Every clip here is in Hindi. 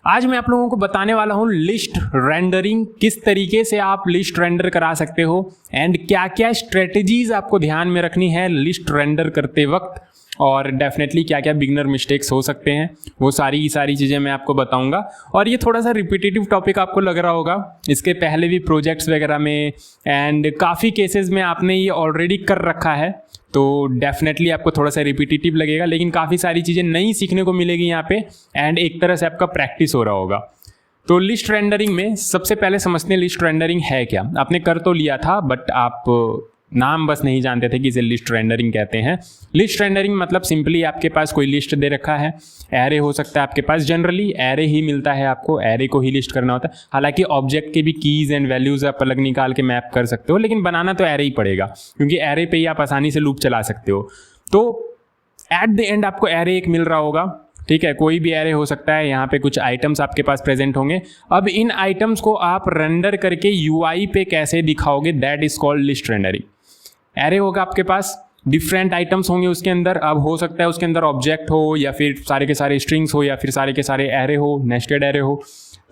आज मैं आप लोगों को बताने वाला हूं लिस्ट रेंडरिंग, किस तरीके से आप लिस्ट रेंडर करा सकते हो एंड क्या क्या स्ट्रेटजीज आपको ध्यान में रखनी है लिस्ट रेंडर करते वक्त, और डेफिनेटली क्या क्या बिगनर मिस्टेक्स हो सकते हैं, वो सारी की सारी चीज़ें मैं आपको बताऊंगा। और ये थोड़ा सा रिपीटेटिव टॉपिक आपको लग रहा होगा, इसके पहले भी प्रोजेक्ट्स वगैरह में एंड काफ़ी केसेस में आपने ये ऑलरेडी कर रखा है, तो डेफिनेटली आपको थोड़ा सा रिपीटेटिव लगेगा, लेकिन काफ़ी सारी चीज़ें नई सीखने को मिलेगी यहाँ पे एंड एक तरह से आपका प्रैक्टिस हो रहा होगा। तो लिस्ट रेंडरिंग में सबसे पहले समझते हैं लिस्ट रेंडरिंग है क्या। आपने कर तो लिया था बट आप नाम बस नहीं जानते थे कि इसे लिस्ट रेंडरिंग कहते हैं। लिस्ट रेंडरिंग मतलब सिंपली आपके पास कोई लिस्ट दे रखा है, एरे हो सकता है आपके पास, जनरली एरे ही मिलता है, आपको एरे को ही लिस्ट करना होता है। हालांकि ऑब्जेक्ट के भी कीज एंड वैल्यूज आप अलग निकाल के मैप कर सकते हो, लेकिन बनाना तो एरे ही पड़ेगा क्योंकि एरे पे ही आप आसानी से लूप चला सकते हो। तो एट द एंड आपको एरे एक मिल रहा होगा, ठीक है, कोई भी एरे हो सकता है। यहाँ पे कुछ आइटम्स आपके पास प्रेजेंट होंगे। अब इन आइटम्स को आप रेंडर करके यूआई पे कैसे दिखाओगे, that is called list rendering. Array होगा आपके पास, डिफरेंट आइटम्स होंगे उसके अंदर। अब हो सकता है उसके अंदर ऑब्जेक्ट हो या फिर सारे के सारे स्ट्रिंग्स हो या फिर सारे के सारे एरे हो, नेस्टेड एरे हो।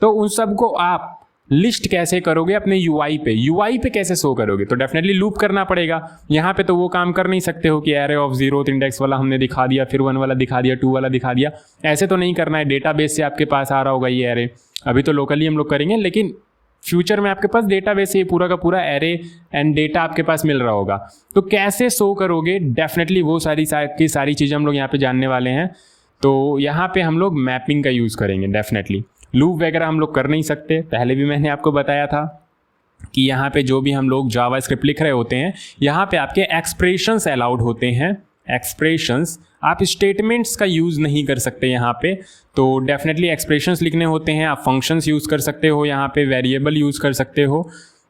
तो उन सब को आप लिस्ट कैसे करोगे अपने यूआई पे, यूआई पे कैसे शो करोगे, तो डेफिनेटली लूप करना पड़ेगा। यहाँ पे तो वो काम कर नहीं सकते हो कि एरे ऑफ 0th इंडेक्स वाला हमने दिखा दिया, फिर 1 वाला दिखा दिया, 2 वाला दिखा दिया, ऐसे तो नहीं करना है। डेटाबेस से आपके पास आ रहा होगा ये एरे, अभी तो लोकली हम लोग करेंगे, लेकिन फ्यूचर में आपके पास डेटाबेस से पूरा का पूरा एरे एंड डेटा आपके पास मिल रहा होगा। तो कैसे शो करोगे, डेफिनेटली वो सारी चीज़ें हम लोग यहाँ पे जानने वाले हैं। तो यहाँ पे हम लोग मैपिंग का यूज़ करेंगे डेफिनेटली। लूप वगैरह हम लोग कर नहीं सकते, पहले भी मैंने आपको बताया था कि यहाँ पे जो भी हम लोग जावास्क्रिप्ट लिख रहे होते हैं, यहाँ पे आपके एक्सप्रेशंस अलाउड होते हैं। एक्सप्रेशंस, आप स्टेटमेंट्स का यूज़ नहीं कर सकते यहाँ पे, तो डेफिनेटली एक्सप्रेशंस लिखने होते हैं। आप फंक्शंस यूज़ कर सकते हो, यहाँ पे वेरिएबल यूज़ कर सकते हो,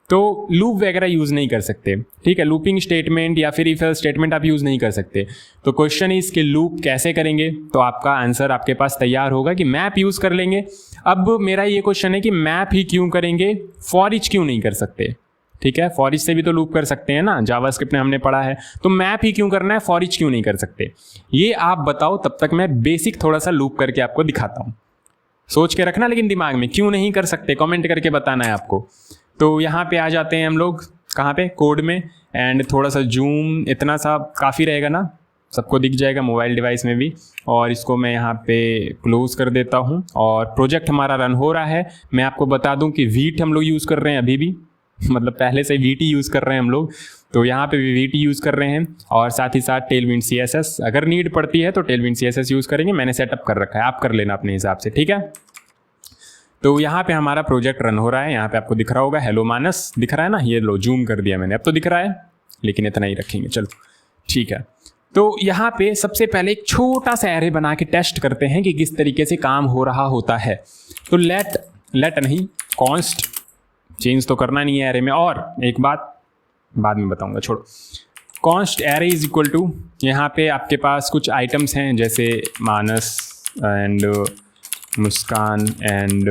तो लूप वगैरह यूज़ नहीं कर सकते, ठीक है। लूपिंग स्टेटमेंट या फिर इफ एल्स स्टेटमेंट आप यूज़ नहीं कर सकते। तो क्वेश्चन इज कि लूप कैसे करेंगे, तो आपका आंसर आपके पास तैयार होगा कि मैप यूज़ कर लेंगे। अब मेरा ये क्वेश्चन है कि मैप ही क्यों करेंगे, फॉर ईच क्यों नहीं कर सकते, ठीक है। फॉर ईच से भी तो लूप कर सकते हैं ना, जावास्क्रिप्ट में हमने पढ़ा है, तो मैप ही क्यों करना है, फॉर ईच क्यों नहीं कर सकते, ये आप बताओ। तब तक मैं बेसिक थोड़ा सा लूप करके आपको दिखाता हूँ, सोच के रखना लेकिन दिमाग में, क्यों नहीं कर सकते कमेंट करके बताना है आपको। तो यहाँ पे आ जाते हैं हम लोग, कहाँ पे, कोड में, एंड थोड़ा सा जूम, इतना सा काफ़ी रहेगा ना, सबको दिख जाएगा मोबाइल डिवाइस में भी। और इसको मैं यहाँ पे क्लोज कर देता हूँ और प्रोजेक्ट हमारा रन हो रहा है। मैं आपको बता दूँ कि वीट हम लोग यूज़ कर रहे हैं अभी भी, मतलब पहले से वीटी यूज़ कर रहे हैं हम लोग, तो यहाँ पे भी वीटी यूज़ कर रहे हैं। और साथ ही साथ टेलविंड CSS, अगर नीड पड़ती है तो टेलविंड CSS यूज़ करेंगे, मैंने सेटअप कर रखा है, आप कर लेना अपने हिसाब से, ठीक है। तो यहाँ पे हमारा प्रोजेक्ट रन हो रहा है, यहाँ पे आपको दिख रहा होगा हेलो मानस, दिख रहा है ना, ये लो जूम कर दिया मैंने, अब तो दिख रहा है, लेकिन इतना ही रखेंगे, चलो ठीक है। तो यहाँ पे सबसे पहले एक छोटा सा एरे बना के टेस्ट करते हैं कि किस तरीके से काम हो रहा होता है। तो लेट नहीं, कॉन्स्ट चेंज तो करना नहीं है एरे में। और एक बात बाद में बताऊंगा, छोड़ो। Const array is equal to, यहाँ पे आपके पास कुछ आइटम्स हैं जैसे मानस एंड मुस्कान एंड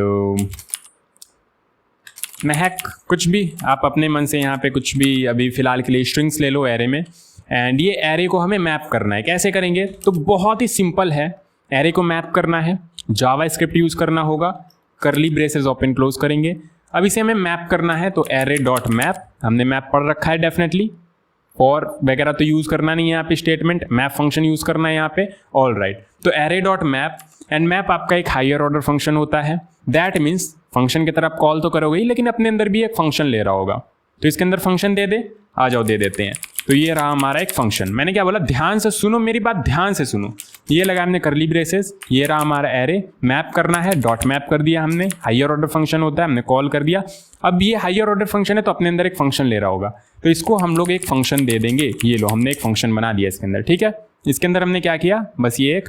महक, कुछ भी आप अपने मन से यहाँ पे कुछ भी अभी फिलहाल के लिए स्ट्रिंग्स ले लो एरे में। एंड ये एरे को हमें मैप करना है, कैसे करेंगे, तो बहुत ही सिंपल है। एरे को मैप करना है, जावास्क्रिप्ट यूज़ करना होगा, करली ब्रेसेस ओपन क्लोज करेंगे। अब इसे हमें मैप करना है, तो एरे डॉट मैप, हमने मैप पढ़ रखा है डेफिनेटली, और वगैरह तो यूज़ करना नहीं है यहाँ पे, स्टेटमेंट मैप फंक्शन यूज़ करना है यहाँ पे, ऑल राइट। तो array dot map, and map आपका एक हायर ऑर्डर फंक्शन होता है। दैट मीन्स फंक्शन की तरफ कॉल तो करोगे ही, लेकिन अपने अंदर भी एक फंक्शन ले रहा होगा, तो इसके अंदर फंक्शन दे दे, आ जाओ दे देते हैं। तो ये रहा हमारा एक फंक्शन। मैंने क्या बोला, ध्यान से सुनो, मेरी बात ध्यान से सुनो। ये लगा हमने करली ब्रेसेस, ये रहा हमारा एरे, मैप करना है, डॉट मैप कर दिया हमने, हायर ऑर्डर फंक्शन होता है, हमने कॉल कर दिया। अब ये हायर ऑर्डर फंक्शन है तो अपने अंदर एक फंक्शन ले रहा होगा, तो इसको हम लोग एक फंक्शन दे देंगे। ये लो, हमने एक फंक्शन बना दिया इसके अंदर, ठीक है। इसके अंदर हमने क्या किया, बस ये एक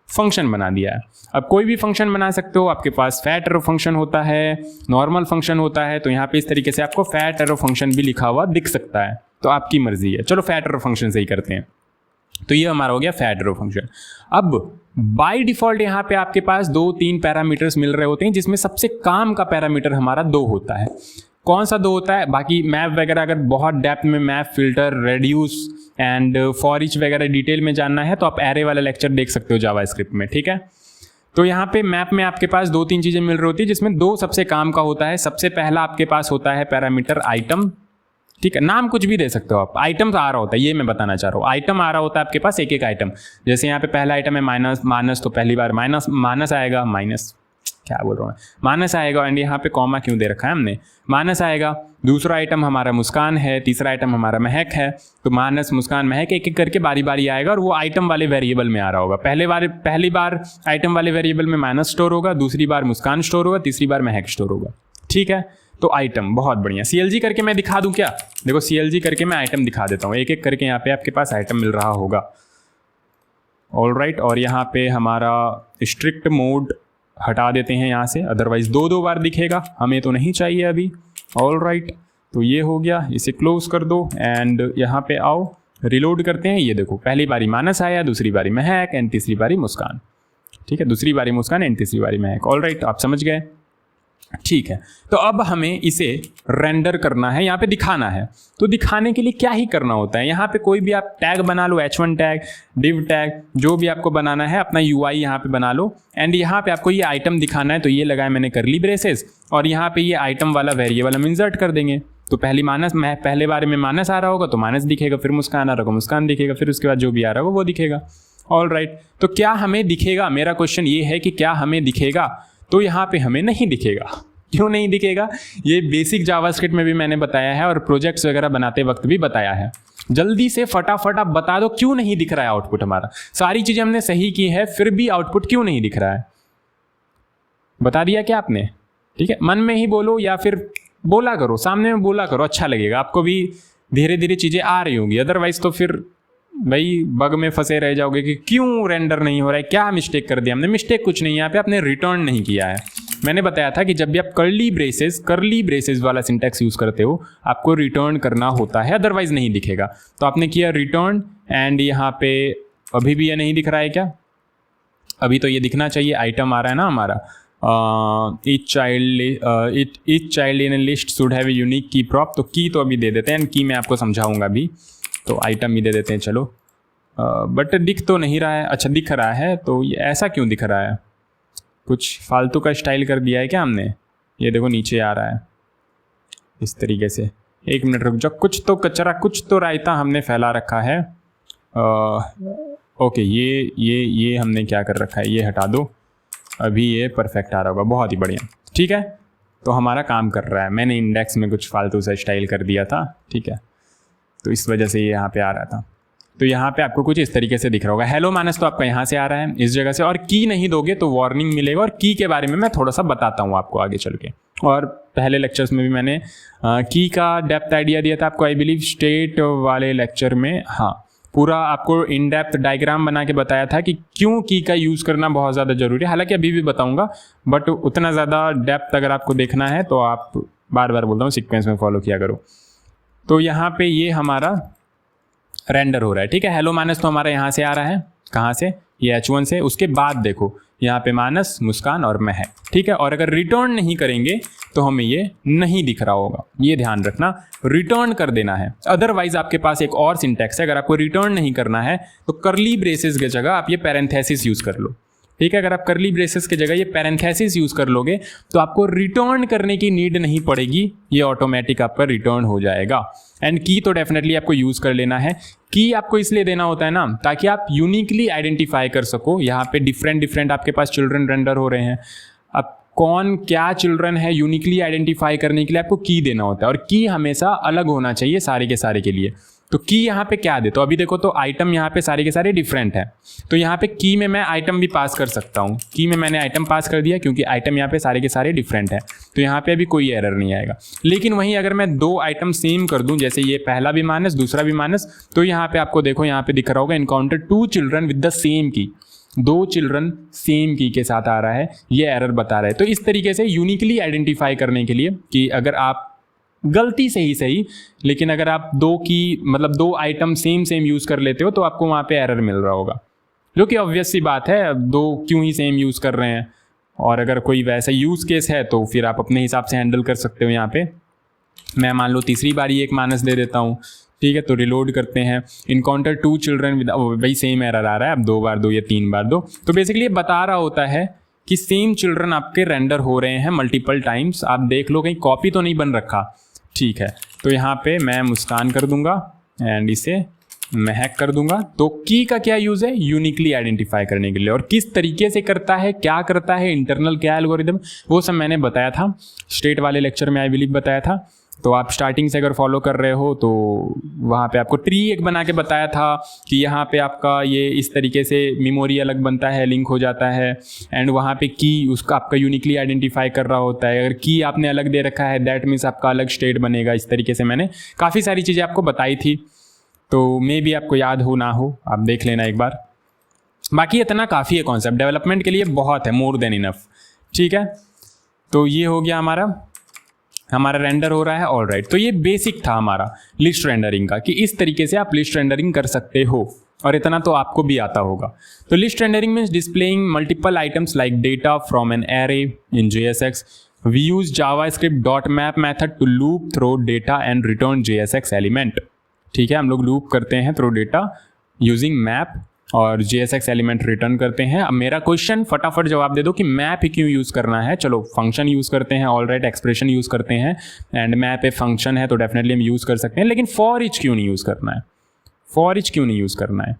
फंक्शन बना दिया है। अब कोई भी फंक्शन बना सकते हो, आपके पास फैट एरो फंक्शन होता है, नॉर्मल फंक्शन होता है, तो यहाँ पे इस तरीके से आपको फैट एरो फंक्शन भी लिखा हुआ दिख सकता है, तो आपकी मर्जी है। चलो फैट एरो फंक्शन से ही करते हैं। तो ये हमारा हो गया फैट एरो फंक्शन। अब बाय डिफॉल्ट यहाँ पे आपके पास 2-3 पैरामीटर्स मिल रहे होते हैं, जिसमें सबसे काम का पैरामीटर हमारा 2 होता है। कौन सा 2 होता है, बाकी मैप वगैरह अगर बहुत डेप्थ में map, filter, reduce and for each वगैरह डिटेल में जानना है तो आप एरे वाला लेक्चर देख सकते हो जावास्क्रिप्ट में, ठीक है। तो यहाँ पे मैप में आपके पास 2-3 चीज़ें मिल रही होती है, जिसमें 2 सबसे काम का होता है। सबसे पहला आपके पास होता है पैरामीटर आइटम, ठीक है, नाम कुछ भी दे सकते हो आप, आइटम आ रहा होता है, ये मैं बताना चाह रहा हूँ। आइटम आ रहा होता है आपके पास एक एक आइटम, जैसे यहाँ पे पहला आइटम है माइनस, तो पहली बार माइनस आएगा, क्या बोल रहा हूँ माइनस आएगा, एंड यहाँ पे कॉमा क्यों दे रखा है हमने, माइनस आएगा। दूसरा आइटम हमारा मुस्कान है, तीसरा आइटम हमारा महक है, तो माइनस मुस्कान महक एक एक करके बारी बारी आएगा, और वो आइटम वाले वेरिएबल में आ रहा होगा। पहली बार आइटम वाले वेरिएबल में माइनस स्टोर होगा, दूसरी बार मुस्कान स्टोर होगा, तीसरी बार महक स्टोर होगा, ठीक है। तो आइटम बहुत बढ़िया। CLG करके मैं दिखा दूं क्या? देखो CLG करके मैं आइटम दिखा देता हूँ, एक एक करके यहाँ पे आपके पास आइटम मिल रहा होगा। ऑलराइट, और यहाँ पे हमारा स्ट्रिक्ट मोड हटा देते हैं यहाँ से, अदरवाइज 2 बार दिखेगा, हमें तो नहीं चाहिए अभी। ऑलराइट, तो ये हो गया, इसे क्लोज कर दो एंड यहाँ पे आओ, रिलोड करते हैं। ये देखो पहली बारी माइनस आया, दूसरी बारी महक एंड तीसरी बारी मुस्कान, ठीक है, दूसरी बारी मुस्कान एंड तीसरी बारी महक। ऑलराइट, आप समझ गए, ठीक है। तो अब हमें इसे रेंडर करना है, यहाँ पे दिखाना है। तो दिखाने के लिए क्या ही करना होता है, यहाँ पे कोई भी आप टैग बना लो, H1 टैग, div टैग, जो भी आपको बनाना है, अपना UI यहाँ पे बना लो। एंड यहाँ पे आपको ये आइटम दिखाना है, तो ये लगाया मैंने करली ब्रेसेस, और यहाँ पे ये आइटम वाला वेरिएबल हम इंसर्ट कर देंगे। तो पहले बारे में माइनस आ रहा होगा तो माइनस दिखेगा, फिर मुस्कान आ रहा होगा मुस्कान दिखेगा, फिर उसके बाद जो भी आ रहा होगा वो दिखेगा। ऑलराइट, तो क्या हमें दिखेगा, मेरा क्वेश्चन ये है कि क्या हमें दिखेगा? तो यहाँ पे हमें नहीं दिखेगा। क्यों नहीं दिखेगा? ये बेसिक जावास्क्रिप्ट में भी मैंने बताया है और प्रोजेक्ट्स वगैरह बनाते वक्त भी बताया है। जल्दी से फटाफट आप बता दो क्यों नहीं दिख रहा है आउटपुट हमारा। सारी चीजें हमने सही की है, फिर भी आउटपुट क्यों नहीं दिख रहा है? बता दिया क्या आपने? ठीक है, मन में ही बोलो या फिर बोला करो, सामने में बोला करो, अच्छा लगेगा, आपको भी धीरे धीरे चीजें आ रही होंगी। अदरवाइज तो फिर भाई बग में फंसे रह जाओगे कि क्यों रेंडर नहीं हो रहा है, क्या मिस्टेक कर दिया हमने। मिस्टेक कुछ नहीं, यहाँ पे आपने रिटर्न नहीं किया है। मैंने बताया था कि जब भी आप करली ब्रेसेस वाला सिंटैक्स यूज करते हो, आपको रिटर्न करना होता है, अदरवाइज नहीं दिखेगा। तो आपने किया रिटर्न, एंड यहाँ पे अभी भी ये नहीं दिख रहा है क्या? अभी तो ये दिखना चाहिए, आइटम आ रहा है ना हमारा, each child in a list should have a unique key prop। तो की तो अभी दे देते हैं, की मैं आपको समझाऊंगा अभी, तो आइटम ही दे देते हैं चलो। बट दिख तो नहीं रहा है, अच्छा दिख रहा है, तो ये ऐसा क्यों दिख रहा है? कुछ फालतू का स्टाइल कर दिया है क्या हमने? ये देखो नीचे आ रहा है इस तरीके से। एक मिनट रुक जाओ, कुछ तो कचरा, कुछ तो रायता हमने फैला रखा है। ओके, ये हमने क्या कर रखा है, ये हटा दो, अभी ये परफेक्ट आ रहा होगा, बहुत ही बढ़िया, ठीक है। तो हमारा काम कर रहा है, मैंने इंडेक्स में कुछ फालतू सा स्टाइल कर दिया था, ठीक है, तो इस वजह से ये यहाँ पे आ रहा था। तो यहाँ पे आपको कुछ इस तरीके से दिख रहा होगा, हेलो माइनस तो आपका यहाँ से आ रहा है इस जगह से, और की नहीं दोगे तो वार्निंग मिलेगा। और की के बारे में मैं थोड़ा सा बताता हूँ आपको आगे चल के, और पहले लेक्चर्स में भी मैंने की का डेप्थ आइडिया दिया था आपको, आई बिलीव स्टेट वाले लेक्चर में, हाँ, पूरा आपको इन डेप्थ डायग्राम बना के बताया था कि क्यों की का यूज़ करना बहुत ज़्यादा ज़रूरी है। हालांकि अभी भी बताऊंगा, बट उतना ज़्यादा डेप्थ अगर आपको देखना है तो आप बार बार बोलता हूँ सीक्वेंस में फॉलो किया करो। तो यहाँ पे ये हमारा रेंडर हो रहा है, ठीक है। हेलो माइनस तो हमारा यहाँ से आ रहा है, कहाँ से? ये H1 से। उसके बाद देखो यहाँ पे माइनस, मुस्कान और महक, ठीक है। और अगर रिटर्न नहीं करेंगे तो हमें ये नहीं दिख रहा होगा, ये ध्यान रखना, रिटर्न कर देना है। अदरवाइज आपके पास एक और सिंटैक्स है, अगर आपको रिटर्न नहीं करना है तो करली ब्रेसेस की जगह आप ये पैरेंथेसिस यूज कर लो, ठीक है। अगर आप करली ब्रेसेस की जगह ये पैरेंथेसिस यूज कर लोगे तो आपको रिटर्न करने की नीड नहीं पड़ेगी, ये ऑटोमेटिक आपका रिटर्न हो जाएगा। एंड की तो डेफिनेटली आपको यूज कर लेना है। की आपको इसलिए देना होता है ना, ताकि आप यूनिकली आइडेंटिफाई कर सको। यहाँ पे डिफरेंट आपके पास चिल्ड्रन रेंडर हो रहे हैं, अब कौन क्या चिल्ड्रन है यूनिकली आइडेंटिफाई करने के लिए आपको की देना होता है, और की हमेशा अलग होना चाहिए सारे के सारे के लिए। तो की यहाँ पे क्या दे, तो अभी देखो तो आइटम यहाँ पे सारे के सारे डिफरेंट है, तो यहाँ पे की में मैं आइटम भी पास कर सकता हूँ। की में मैंने आइटम पास कर दिया क्योंकि आइटम यहाँ पे सारे के सारे डिफरेंट है, तो यहाँ पे अभी कोई एरर नहीं आएगा। लेकिन वहीं अगर मैं दो आइटम सेम कर दूं, जैसे ये पहला भी माइनस दूसरा भी माइनस, तो यहाँ पे आपको देखो यहाँ पे दिख रहा होगा encounter 2 children with the same की, 2 चिल्ड्रन सेम की के साथ आ रहा है, ये एरर बता रहा है। तो इस तरीके से यूनिकली आइडेंटिफाई करने के लिए कि अगर आप गलती से ही सही, लेकिन अगर आप 2 आइटम सेम यूज कर लेते हो तो आपको वहाँ पे एरर मिल रहा होगा, जो कि ऑब्वियस सी बात है, 2 क्यों ही सेम यूज कर रहे हैं। और अगर कोई वैसा यूज केस है तो फिर आप अपने हिसाब से हैंडल कर सकते हो। यहाँ पे मैं मान लो तीसरी बारी एक माइनस दे देता हूँ, ठीक है। तो रिलोड करते हैं, इनकाउंटर 2 चिल्ड्रन विद, वही सेम एरर आ रहा है, अब 2 बार 2 या 3 बार 2। तो बेसिकली ये बता रहा होता है कि सेम चिल्ड्रन आपके रेंडर हो रहे हैं मल्टीपल टाइम्स। आप देख लो कहीं कॉपी तो नहीं बन रखा। ठीक है, तो यहाँ पे मैं मुस्कान कर दूंगा एंड इसे महक कर दूंगा। तो की का क्या यूज़ है, यूनिकली आइडेंटिफाई करने के लिए। और किस तरीके से करता है, क्या करता है, इंटरनल क्या एल्गोरिदम, वो सब मैंने बताया था स्टेट वाले लेक्चर में, आई बिलीव बताया था। तो आप स्टार्टिंग से अगर फॉलो कर रहे हो तो वहाँ पे आपको ट्री एक बना के बताया था कि यहाँ पे आपका ये इस तरीके से मेमोरी अलग बनता है, लिंक हो जाता है, एंड वहाँ पे की उसका आपका यूनिकली आइडेंटिफाई कर रहा होता है। अगर की आपने अलग दे रखा है दैट मीन्स आपका अलग स्टेट बनेगा। इस तरीके से मैंने काफ़ी सारी चीज़ें आपको बताई थी, तो मे भी आपको याद हो ना हो, आप देख लेना एक बार। बाकी इतना काफ़ी है, कॉन्सेप्ट डेवलपमेंट के लिए बहुत है, मोर देन इनफ। ठीक है, तो ये हो गया हमारा रेंडर हो रहा है। ऑल राइट, तो ये बेसिक था हमारा लिस्ट रेंडरिंग का कि इस तरीके से आप लिस्ट रेंडरिंग कर सकते हो, और इतना तो आपको भी आता होगा। तो list rendering means displaying multiple items like data from an array in JSX. We use JavaScript.map method to loop through data and return JSX element. ठीक है, हम लोग लूप करते हैं थ्रू डेटा यूजिंग मैप और JSX एलिमेंट रिटर्न करते हैं। अब मेरा क्वेश्चन फटाफट जवाब दे दो कि मैप ही क्यों यूज़ करना है। चलो फंक्शन यूज़ करते हैं, ऑल राइट, एक्सप्रेशन यूज़ करते हैं, एंड मैप ए फंक्शन है तो डेफिनेटली हम यूज़ कर सकते हैं। लेकिन फॉर ईच क्यों नहीं यूज़ करना है, फॉर ईच क्यों नहीं यूज़ करना है।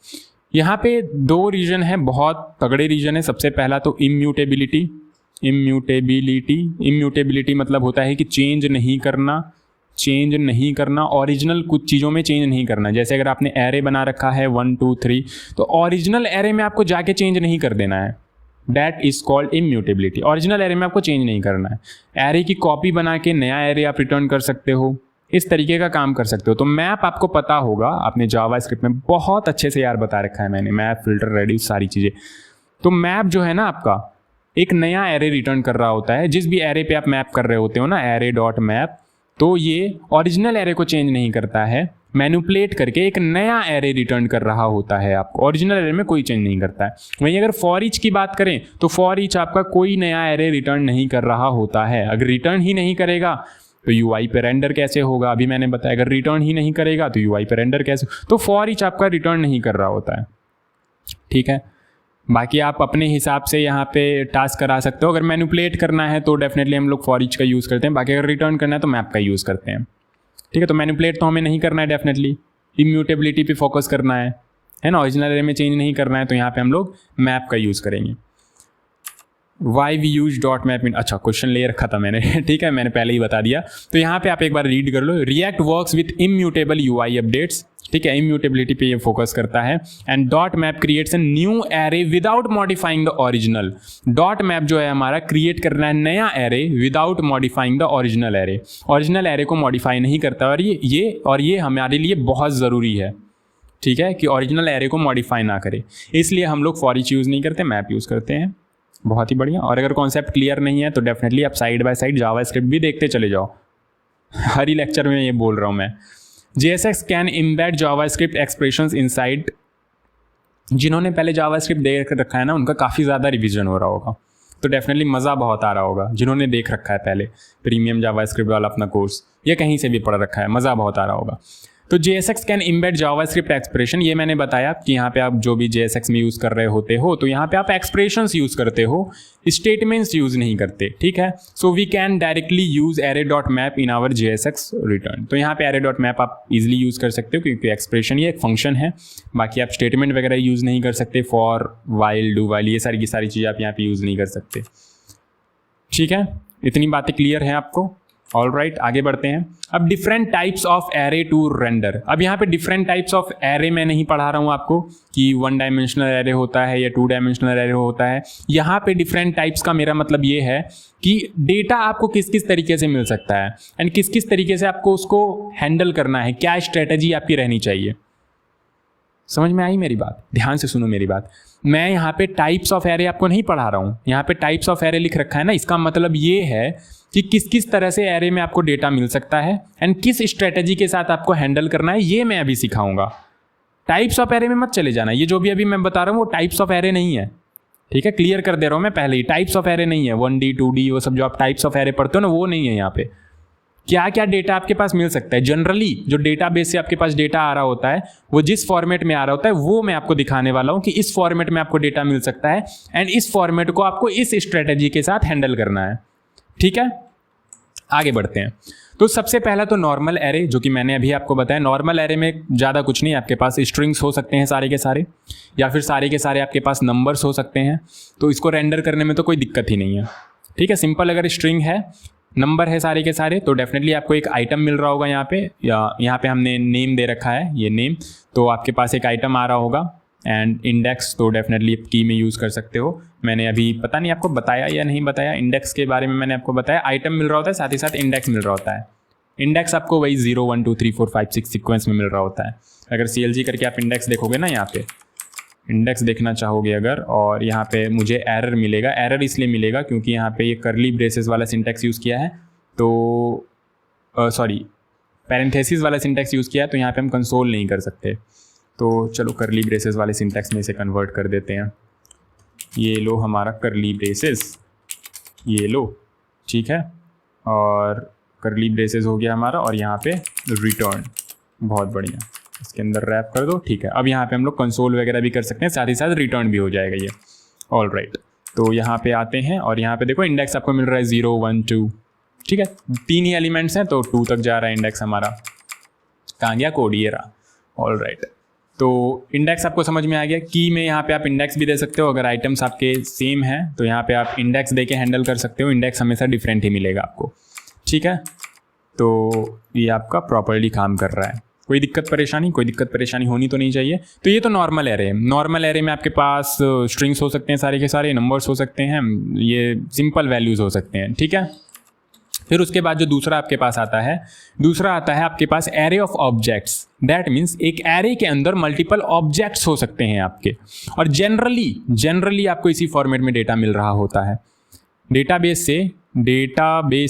यहाँ पे दो रीजन है, बहुत तगड़े रीजन है। सबसे पहला तो इम्यूटेबिलिटी। इम्यूटेबिलिटी मतलब होता है कि चेंज नहीं करना, ओरिजिनल कुछ चीज़ों में चेंज नहीं करना। जैसे अगर आपने एरे बना रखा है 1 2 3, तो ओरिजिनल एरे में आपको जाके चेंज नहीं कर देना है, that is called immutability. Original array में आपको चेंज नहीं करना है। एरे की कॉपी बना के नया एरे आप रिटर्न कर सकते हो, इस तरीके का काम कर सकते हो। तो मैप आपको पता होगा, आपने जावास्क्रिप्ट में बहुत अच्छे से यार बता रखा है मैंने, मैप, फिल्टर, रेड्यूस, सारी चीज़ें। तो मैप जो है ना आपका एक नया एरे रिटर्न कर रहा होता है। जिस भी एरे पे आप मैप कर रहे होते हो ना, एरे डॉट मैप, तो ये ओरिजिनल एरे को चेंज नहीं करता है, मैनिपुलेट करके एक नया एरे रिटर्न कर रहा होता है आपको। ओरिजिनल एरे में कोई चेंज नहीं करता है। वहीं अगर फॉर ईच की बात करें तो फॉर ईच आपका कोई नया एरे रिटर्न नहीं कर रहा होता है। अगर रिटर्न ही नहीं करेगा तो UI पे रेंडर कैसे होगा, अभी मैंने बताया। अगर रिटर्न ही नहीं करेगा तो UI पे रेंडर कैसे, तो फॉर ईच आपका रिटर्न नहीं कर रहा होता है। ठीक है, बाकी आप अपने हिसाब से यहाँ पे टास्क करा सकते हो। अगर मैनिपुलेट करना है तो डेफिनेटली हम लोग फॉर ईच का यूज़ करते हैं, बाकी अगर रिटर्न करना है तो मैप का यूज़ करते हैं। ठीक है, तो मैनिपुलेट तो हमें नहीं करना है, डेफिनेटली इम्यूटेबिलिटी पे फोकस करना है ना, ओरिजिनल एरे में चेंज नहीं करना है, तो यहाँ पे हम लोग मैप का यूज़ करेंगे। Why we use dot map in, अच्छा क्वेश्चन ले रखा था मैंने ठीक है, मैंने पहले ही बता दिया। तो यहाँ पे आप एक बार रीड कर लो। React works with immutable UI updates. ठीक है, इम्यूटेबिलिटी पे ये फोकस करता है। And dot map creates a new array without modifying the original. Dot map जो है हमारा क्रिएट करना है नया array without modifying the original array. Original array को मॉडिफाई नहीं करता, और ये हमारे लिए बहुत ज़रूरी है। ठीक है, कि ओरिजिनल एरे को मॉडिफाई ना करे, इसलिए हम लोग फॉर ईच यूज़ नहीं करते, मैप यूज़ करते हैं। बहुत ही बढ़िया। और अगर कॉन्सेप्ट क्लियर नहीं है तो डेफिनेटली आप साइड बाय साइड जावास्क्रिप्ट भी देखते चले जाओ, हर ही लेक्चर में ये बोल रहा हूँ मैं। JSX can embed JavaScript expressions inside. जिन्होंने पहले जावास्क्रिप्ट देख रखा है ना, उनका काफ़ी ज़्यादा रिवीजन हो रहा होगा, तो डेफिनेटली मज़ा बहुत आ रहा होगा। जिन्होंने देख रखा है पहले प्रीमियम जावास्क्रिप्ट वाला अपना कोर्स, या कहीं से भी पढ़ रखा है, मज़ा बहुत आ रहा होगा। तो JSX can embed JavaScript expression, ये मैंने बताया कि यहाँ पे आप जो भी JSX में यूज़ कर रहे होते हो तो यहाँ पे आप एक्सप्रेशंस यूज़ करते हो, स्टेटमेंट्स यूज़ नहीं करते। ठीक है, so we can directly use array dot map in our JSX return. तो यहाँ पे एरे डॉट मैप आप इजीली यूज़ कर सकते हो, क्योंकि एक्सप्रेशन ये एक फंक्शन है। बाकी आप स्टेटमेंट वगैरह यूज़ नहीं कर सकते, फॉर, वाइल, डू वाइल, ये सारी की सारी चीज़ें आप यहाँ पे यूज़ नहीं कर सकते। ठीक है, इतनी बातें क्लियर हैं आपको। ऑल राइट, आगे बढ़ते हैं। अब different types of array to render. अब यहाँ पे डिफरेंट टाइप्स ऑफ एरे मैं नहीं पढ़ा रहा हूँ आपको कि 1 डायमेंशनल एरे होता है या 2 डायमेंशनल एरे होता है। यहाँ पे डिफरेंट टाइप्स का मेरा मतलब ये है कि डेटा आपको किस किस तरीके से मिल सकता है, एंड किस किस तरीके से आपको उसको हैंडल करना है, क्या स्ट्रेटजी आपकी रहनी चाहिए। समझ में आई मेरी बात? ध्यान से सुनो मेरी बात। मैं यहाँ पे टाइप्स ऑफ एरे आपको नहीं पढ़ा रहा हूँ, यहाँ पे टाइप्स ऑफ एरे लिख रखा है ना, इसका मतलब ये है कि किस किस तरह से एरे में आपको डेटा मिल सकता है एंड किस स्ट्रेटजी के साथ आपको हैंडल करना है, ये मैं अभी सिखाऊंगा। टाइप्स ऑफ एरे में मत चले जाना, ये जो भी अभी मैं बता रहा हूँ वो टाइप्स ऑफ एरे नहीं है। ठीक है, क्लियर कर दे रहा हूँ मैं पहले ही, टाइप्स ऑफ एरे नहीं है। 1D 2D वो सब जो आप टाइप्स ऑफ एरे पढ़ते हो ना, वो नहीं है यहाँ पे। क्या क्या डेटा आपके पास मिल सकता है। जनरली जो डेटाबेस से आपके पास डेटा आ रहा होता है वो जिस फॉर्मेट में आ रहा होता है वो मैं आपको दिखाने वाला हूं कि इस फॉर्मेट में आपको डेटा मिल सकता है एंड इस फॉर्मेट को आपको इस स्ट्रेटेजी के साथ हैंडल करना है। ठीक है, आगे बढ़ते हैं। तो सबसे पहला तो नॉर्मल एरे, जो कि मैंने अभी आपको बताया। नॉर्मल एरे में ज़्यादा कुछ नहीं, आपके पास स्ट्रिंग्स हो सकते हैं सारे के सारे, या फिर सारे के सारे आपके पास नंबर्स हो सकते हैं। तो इसको रेंडर करने में तो कोई दिक्कत ही नहीं है। ठीक है, सिंपल। अगर स्ट्रिंग है, नंबर है सारे के सारे, तो डेफिनेटली आपको एक आइटम मिल रहा होगा यहाँ पे, या यहाँ पे हमने नेम दे रखा है, ये नेम, तो आपके पास एक आइटम आ रहा होगा। एंड इंडेक्स तो डेफिनेटली की में यूज़ कर सकते हो। मैंने अभी पता नहीं आपको बताया या नहीं बताया, इंडेक्स के बारे में मैंने आपको बताया। आइटम मिल रहा होता है, साथ ही साथ इंडेक्स मिल रहा होता है। इंडेक्स आपको वही 0 1 2 3 4 5 6 सीक्वेंस में मिल रहा होता है। अगर CLG करके आप इंडेक्स देखोगे ना, यहाँ पे इंडेक्स देखना चाहोगे अगर, और यहाँ पे मुझे एरर मिलेगा। एरर इसलिए मिलेगा क्योंकि यहाँ पे ये कर्ली ब्रेसेस वाला सिंटैक्स यूज़ किया है, तो सॉरी पैरेंथेसिस वाला सिंटैक्स यूज़ किया है, तो यहाँ पे हम कंसोल नहीं कर सकते। तो चलो कर्ली ब्रेसेस वाले सिंटैक्स में इसे कन्वर्ट कर देते हैं। ये लो हमारा कर्ली ब्रेसेस, ये लो, ठीक है, और कर्ली ब्रेसेस हो गया हमारा, और यहाँ पे रिटर्न, बहुत बढ़िया, इसके अंदर रैप कर दो। ठीक है, अब यहाँ पे हम लोग कंसोल वगैरह भी कर सकते हैं, साथ ही साथ रिटर्न भी हो जाएगा ये। ऑल राइट, तो यहाँ पे आते हैं और यहाँ पे देखो इंडेक्स आपको मिल रहा है 0 1 2। ठीक है, 3 ही एलिमेंट्स हैं तो 2 तक जा रहा है इंडेक्स हमारा। कहाँ गया कोड, ये रहा। ऑल राइट, तो इंडेक्स आपको समझ में आ गया। की में यहाँ पे आप इंडेक्स भी दे सकते हो, अगर आइटम्स आपके सेम हैं तो यहाँ पे आप इंडेक्स दे के हैंडल कर सकते हो। इंडेक्स हमेशा डिफरेंट ही मिलेगा आपको। ठीक है, तो ये आपका प्रॉपर्ली काम कर रहा है। कोई दिक्कत परेशानी होनी तो नहीं चाहिए। तो ये तो नॉर्मल एरे है। नॉर्मल एरे में आपके पास स्ट्रिंग्स हो सकते हैं सारे के सारे, नंबर्स हो सकते हैं, ये सिंपल वैल्यूज़ हो सकते हैं। ठीक है, फिर उसके बाद जो दूसरा आपके पास आता है, आपके पास array of objects. That means एक एरे के अंदर मल्टीपल ऑब्जेक्ट्स हो सकते हैं आपके, और जनरली आपको इसी फॉर्मेट में डेटा मिल रहा होता है। डेटाबेस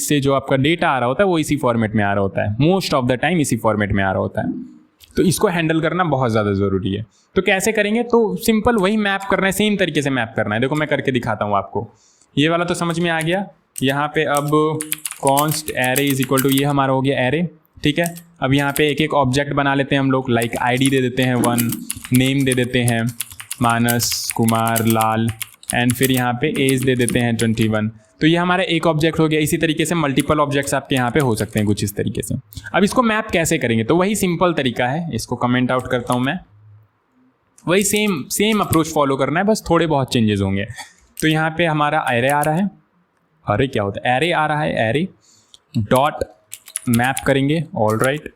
से जो आपका डेटा आ रहा होता है वो इसी फॉर्मेट में आ रहा होता है, मोस्ट ऑफ द टाइम इसी फॉर्मेट में आ रहा होता है। तो इसको हैंडल करना बहुत ज़्यादा ज़रूरी है। तो कैसे करेंगे, तो सिंपल वही मैप करना है, सेम तरीके से मैप करना है। देखो मैं करके दिखाता हूँ आपको। ये वाला तो समझ में आ गया। यहाँ पे अब const array is equal to, ये हमारा हो गया एरे। ठीक है, अब यहाँ पे एक एक ऑब्जेक्ट बना लेते हैं हम लोग। लाइक ID दे देते हैं 1, नेम दे देते हैं मानस कुमार लाल, एंड फिर यहाँ पे एज दे देते हैं 21। तो ये हमारा एक ऑब्जेक्ट हो गया। इसी तरीके से मल्टीपल ऑब्जेक्ट्स आपके यहाँ पे हो सकते हैं कुछ इस तरीके से। अब इसको मैप कैसे करेंगे, तो वही सिंपल तरीका है। इसको कमेंट आउट करता हूँ मैं। वही सेम अप्रोच फॉलो करना है, बस थोड़े बहुत चेंजेस होंगे। तो यहाँ पे हमारा एरे आ रहा है, अरे क्या होता है, एरे आ रहा है, एरे डॉट मैप करेंगे। ऑल राइट,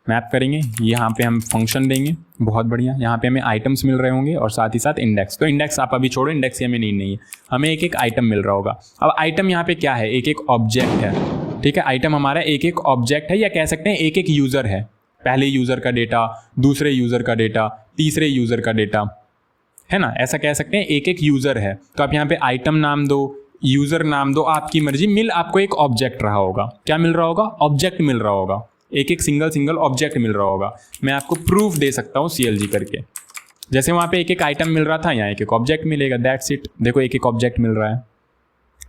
मैप करेंगे। यहाँ पे हम फंक्शन देंगे, बहुत बढ़िया। यहाँ पे हमें आइटम्स मिल रहे होंगे और साथ ही साथ इंडेक्स। तो इंडेक्स आप अभी छोड़ो, इंडेक्स हमें नीड नहीं है, हमें एक एक आइटम मिल रहा होगा। अब आइटम यहाँ पे क्या है, एक एक ऑब्जेक्ट है। ठीक है, आइटम हमारा एक एक ऑब्जेक्ट है, या कह सकते हैं एक एक यूज़र है। पहले यूज़र का डेटा, दूसरे यूज़र का डेटा, तीसरे यूज़र का डेटा, है ना, ऐसा कह सकते हैं एक एक यूज़र है। तो आप यहाँ पे आइटम नाम दो, यूज़र नाम दो, आपकी मर्जी। मिल आपको एक ऑब्जेक्ट रहा होगा। क्या मिल रहा होगा, ऑब्जेक्ट मिल रहा होगा, एक एक सिंगल ऑब्जेक्ट मिल रहा होगा। मैं आपको प्रूफ दे सकता हूँ CLG करके। जैसे वहाँ पे एक एक आइटम मिल रहा था, यहाँ एक एक ऑब्जेक्ट मिलेगा। That's it. देखो एक एक ऑब्जेक्ट मिल रहा है।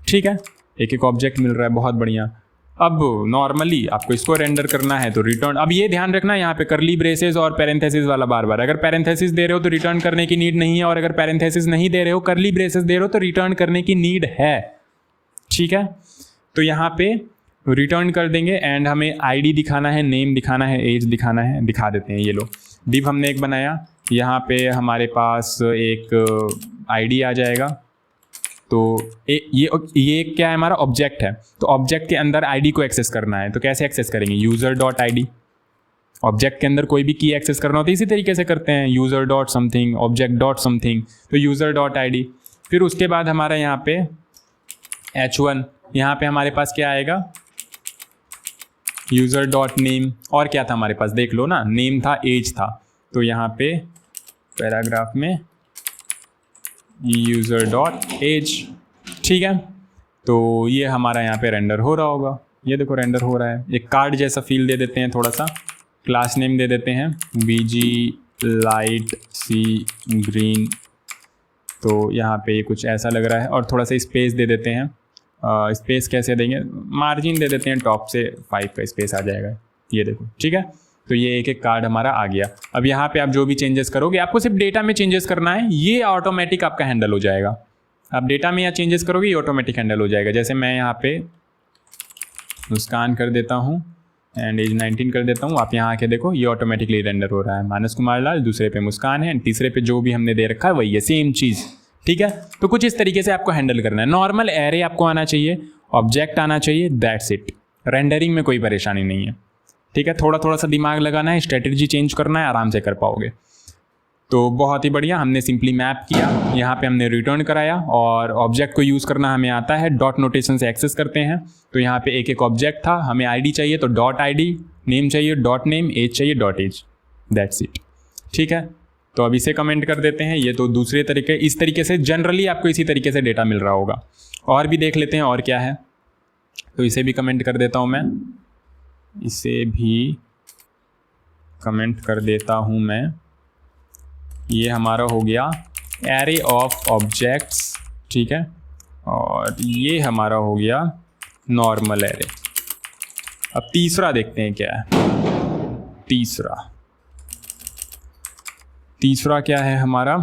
ठीक है, एक एक ऑब्जेक्ट मिल रहा है, बहुत बढ़िया। अब नॉर्मली आपको इसको रेंडर करना है तो रिटर्न। अब ये ध्यान रखना, यहाँ पे कर्ली ब्रेसेस और पैरेंथेसिस वाला बार बार, अगर पैरेंथेसिस दे रहे हो तो रिटर्न करने की नीड नहीं है, और अगर पैरेंथेसिस नहीं दे रहे हो, कर्ली ब्रेसेस दे रहे हो, तो रिटर्न करने की नीड है। ठीक है, तो यहाँ पे रिटर्न कर देंगे एंड हमें ID दिखाना है, नेम दिखाना है, एज दिखाना है, दिखा देते हैं। ये लो डिव हमने एक बनाया, यहाँ पे हमारे पास एक ID आ जाएगा। तो ये क्या है, हमारा ऑब्जेक्ट है। तो ऑब्जेक्ट के अंदर ID को एक्सेस करना है, तो कैसे एक्सेस करेंगे, यूज़र डॉट ID। ऑब्जेक्ट के अंदर कोई भी की एक्सेस करना होता है इसी तरीके से करते हैं, user dot something, object dot something, तो यूज़र डॉट ID। फिर उसके बाद हमारा यहाँ पे H1, यहाँ पे हमारे पास क्या आएगा, यूज़र डॉट नेम, और क्या था हमारे पास देख लो ना, नेम था, एज था। तो यहाँ पे पैराग्राफ में यूज़र डॉट एज। ठीक है, तो ये हमारा यहाँ पे रेंडर हो रहा होगा। ये देखो रेंडर हो रहा है। एक कार्ड जैसा फील दे देते हैं, थोड़ा सा क्लास नेम दे देते हैं BG लाइट C ग्रीन। तो यहाँ पे कुछ ऐसा लग रहा है, और थोड़ा सा स्पेस दे देते हैं। स्पेस कैसे देंगे, मार्जिन दे देते हैं, टॉप से 5 का स्पेस आ जाएगा, ये देखो, ठीक है। तो ये एक एक कार्ड हमारा आ गया। अब यहाँ पे आप जो भी चेंजेस करोगे, आपको सिर्फ डेटा में चेंजेस करना है, ये ऑटोमेटिक आपका हैंडल हो जाएगा। आप डेटा में या चेंजेस करोगे, ये ऑटोमेटिक हैंडल हो जाएगा। जैसे मैं यहाँ पे मुस्कान कर देता हूँ एंड एज 19 कर देता हूँ, आप यहाँ आके देखो ये ऑटोमेटिकली रेंडर हो रहा है। मानस कुमार लाल, दूसरे पे मुस्कान है, तीसरे पे जो भी हमने दे रखा है वही है, सेम चीज़, ठीक है। तो कुछ इस तरीके से आपको हैंडल करना है। नॉर्मल एरे आपको आना चाहिए, ऑब्जेक्ट आना चाहिए, दैट्स इट। रेंडरिंग में कोई परेशानी नहीं है, ठीक है। थोड़ा थोड़ा सा दिमाग लगाना है, स्ट्रेटजी चेंज करना है, आराम से कर पाओगे। तो बहुत ही बढ़िया, हमने सिंपली मैप किया, यहाँ पे हमने रिटर्न कराया और ऑब्जेक्ट को यूज़ करना हमें आता है। डॉट नोटेशन से एक्सेस करते हैं। तो यहाँ पे एक एक ऑब्जेक्ट था, हमें आईडी चाहिए तो डॉट आईडी, नेम चाहिए डॉट नेम, एज चाहिए डॉट एज, दैट्स इट, ठीक है। तो अब इसे कमेंट कर देते हैं। ये तो दूसरे तरीके, इस तरीके से जनरली आपको इसी तरीके से डेटा मिल रहा होगा। और भी देख लेते हैं और क्या है। तो इसे भी कमेंट कर देता हूँ मैं, इसे भी कमेंट कर देता हूँ मैं। ये हमारा हो गया एरे ऑफ ऑब्जेक्ट्स, ठीक है। और ये हमारा हो गया नॉर्मल एरे। अब तीसरा देखते हैं क्या है। तीसरा क्या है हमारा?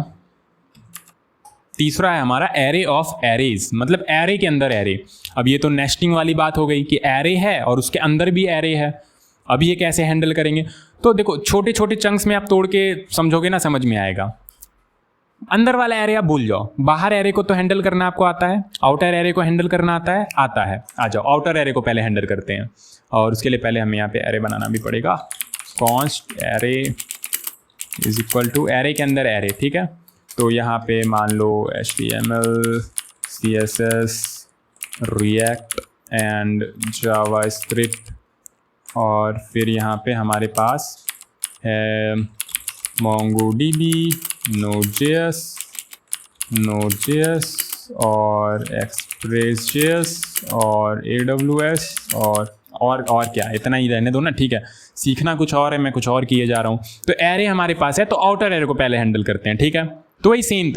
तीसरा है हमारा एरे ऑफ एरेज, मतलब एरे के अंदर एरे। अब ये तो नेस्टिंग वाली बात हो गई कि एरे है और उसके अंदर भी एरे है। अब ये कैसे हैंडल करेंगे? तो देखो, छोटे छोटे चंक्स में आप तोड़ के समझोगे ना, समझ में आएगा। अंदर वाला एरे आप भूल जाओ, बाहर एरे को तो हैंडल करना आपको आता है, आउटर एरे को हैंडल करना आता है। आ जाओ, आउटर एरे को पहले हैंडल करते हैं। और उसके लिए पहले हमें यहाँ पे एरे बनाना भी पड़ेगा। Const array is equal to array के अंदर एरे, ठीक है। तो यहाँ पे मान लो HTML, CSS, React and JavaScript, और फिर यहाँ पे हमारे पास है MongoDB, Node.js और Express.js और AWS और क्या, इतना ही रहने दो ना, ठीक है। सीखना कुछ और है, मैं कुछ और किए जा रहा हूँ। तो एरे हमारे पास है, तो आउटर एरे को पहले हैंडल करते हैं, ठीक है। तो वही सेम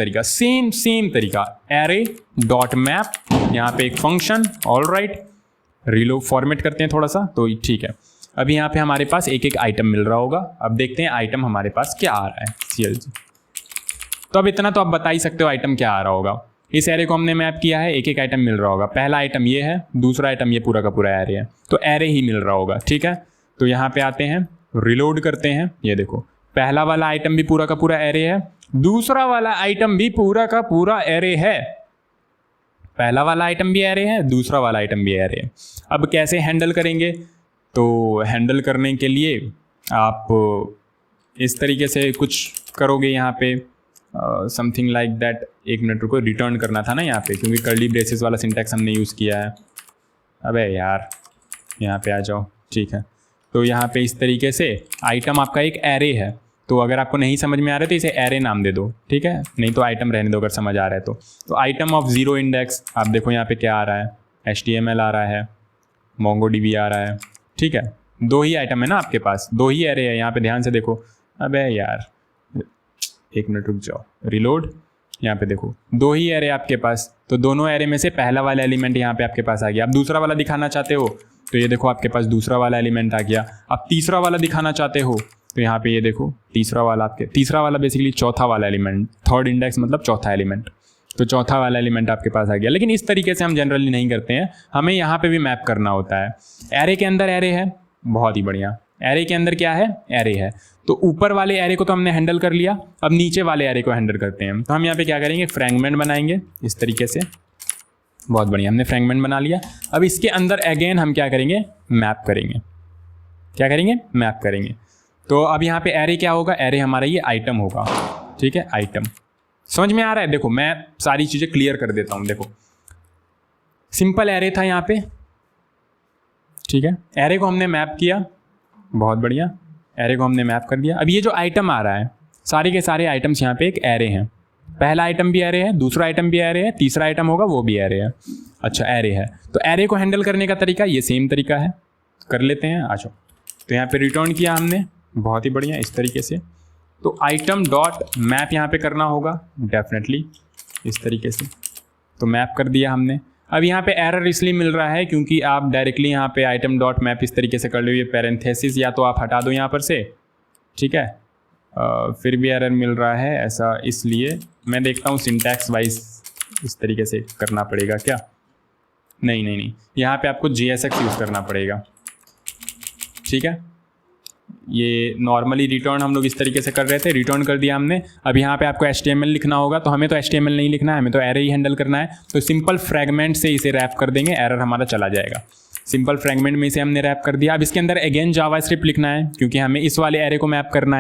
तरीका एरे डॉट मैप, यहाँ पे एक function, all right, reload format करते हैं थोड़ा सा, तो ठीक है। अभी यहाँ पे हमारे पास एक एक आइटम मिल रहा होगा। अब देखते हैं आइटम हमारे पास क्या आ रहा है, CLG। तो अब इतना तो आप बता ही सकते हो आइटम क्या आ रहा होगा। इस एरे को हमने मैप किया है, एक एक आइटम मिल रहा होगा। पहला आइटम ये है, दूसरा आइटम ये पूरा का पूरा एरे है, तो एरे ही मिल रहा होगा, ठीक है। तो यहाँ पे आते हैं, रिलोड करते हैं, ये देखो, पहला वाला आइटम भी पूरा का पूरा एरे है, दूसरा वाला आइटम भी पूरा का पूरा एरे है। पहला वाला आइटम भी एरे है, दूसरा वाला आइटम भी एरे है। अब कैसे हैंडल करेंगे? तो हैंडल करने के लिए आप इस तरीके से कुछ करोगे, यहाँ पे समथिंग लाइक दैट। एक मिनट रुको, रिटर्न करना था ना यहाँ पे, क्योंकि कर्ली ब्रेसेस वाला सिंटैक्स हमने यूज़ किया है। अबे यार, यहाँ पे आ जाओ, ठीक है। तो यहाँ पे इस तरीके से आइटम आपका एक एरे है। तो अगर आपको नहीं समझ में आ रहा है तो इसे एरे नाम दे दो, ठीक है। नहीं तो आइटम रहने दो अगर समझ आ रहा है तो आइटम ऑफ 0 इंडेक्स, आप देखो यहाँ पे क्या आ रहा है, HTML आ रहा है, MongoDB आ रहा है, ठीक है। 2 ही आइटम है ना आपके पास, 2 ही एरे है, यहाँ पे ध्यान से देखो। अबे यार, एक मिनट रुक जाओ, रिलोड, यहाँ पे देखो 2 ही एरे आपके पास। तो दोनों एरे में से पहला वाला एलिमेंट यहाँ पे आपके पास आ गया। आप दूसरा वाला दिखाना चाहते हो तो ये देखो आपके पास दूसरा वाला एलिमेंट आ गया। आप तीसरा वाला दिखाना चाहते हो तो यहाँ पे ये देखो तीसरा वाला बेसिकली चौथा वाला एलिमेंट, थर्ड इंडेक्स मतलब चौथा एलिमेंट, तो चौथा वाला एलिमेंट आपके पास आ गया। लेकिन इस तरीके से हम जनरली नहीं करते हैं, हमें यहाँ पे भी मैप करना होता है। एरे के अंदर एरे है, बहुत ही बढ़िया। एरे के अंदर क्या है? एरे है। तो ऊपर वाले एरे को तो हमने हैंडल कर लिया, अब नीचे वाले एरे को हैंडल करते हैं। तो हम यहाँ पे क्या करेंगे, फ्रैगमेंट बनाएंगे इस तरीके से। बहुत बढ़िया, हमने फ्रैगमेंट बना लिया। अब इसके अंदर अगेन हम क्या करेंगे, मैप करेंगे। क्या करेंगे? मैप करेंगे। तो अब यहाँ पे एरे क्या होगा, एरे हमारा ये आइटम होगा, ठीक है, आइटम। समझ में आ रहा है? देखो मैं सारी चीज़ें क्लियर कर देता हूँ। देखो सिंपल एरे था यहाँ पे, ठीक है। एरे को हमने मैप किया, बहुत बढ़िया, एरे को हमने मैप कर दिया। अब ये जो आइटम आ रहा है, सारे के सारे आइटम्स यहाँ पे एक एरे हैं। पहला आइटम भी एरे है, दूसरा आइटम भी एरे है, तीसरा आइटम होगा वो भी एरे है। अच्छा, एरे है तो एरे को हैंडल करने का तरीका ये सेम तरीका है, कर लेते हैं। आ जाओ, तो यहाँ पे रिटर्न किया हमने, बहुत ही बढ़िया, इस तरीके से। तो आइटम डॉट मैप यहाँ पे करना होगा डेफिनेटली इस तरीके से। तो मैप कर दिया हमने। अब यहाँ पे एरर इसलिए मिल रहा है क्योंकि आप डायरेक्टली यहाँ पे आइटम डॉट मैप इस तरीके से कर लो, ये पैरेंथेसिस या तो आप हटा दो यहाँ पर से, ठीक है। फिर भी एरर मिल रहा है, ऐसा इसलिए मैं देखता हूँ सिंटैक्स वाइज इस तरीके से करना पड़ेगा क्या। नहीं, यहाँ पे आपको JSX यूज़ करना पड़ेगा, ठीक है। ये नॉर्मली रिटर्न हम लोग इस तरीके से कर रहे थे, रिटर्न कर दिया हमने। अब यहाँ पे आपको HTML लिखना होगा, तो हमें तो HTML नहीं लिखना है, हमें तो एरे ही हैंडल करना है। तो सिंपल फ्रैगमेंट से इसे रैप कर देंगे, एरर हमारा चला जाएगा। सिंपल फ्रैगमेंट में इसे हमने रैप कर दिया। अब इसके अंदर अगेन जावास्क्रिप्ट लिखना है क्योंकि हमें इस वाले एरे को मैप करना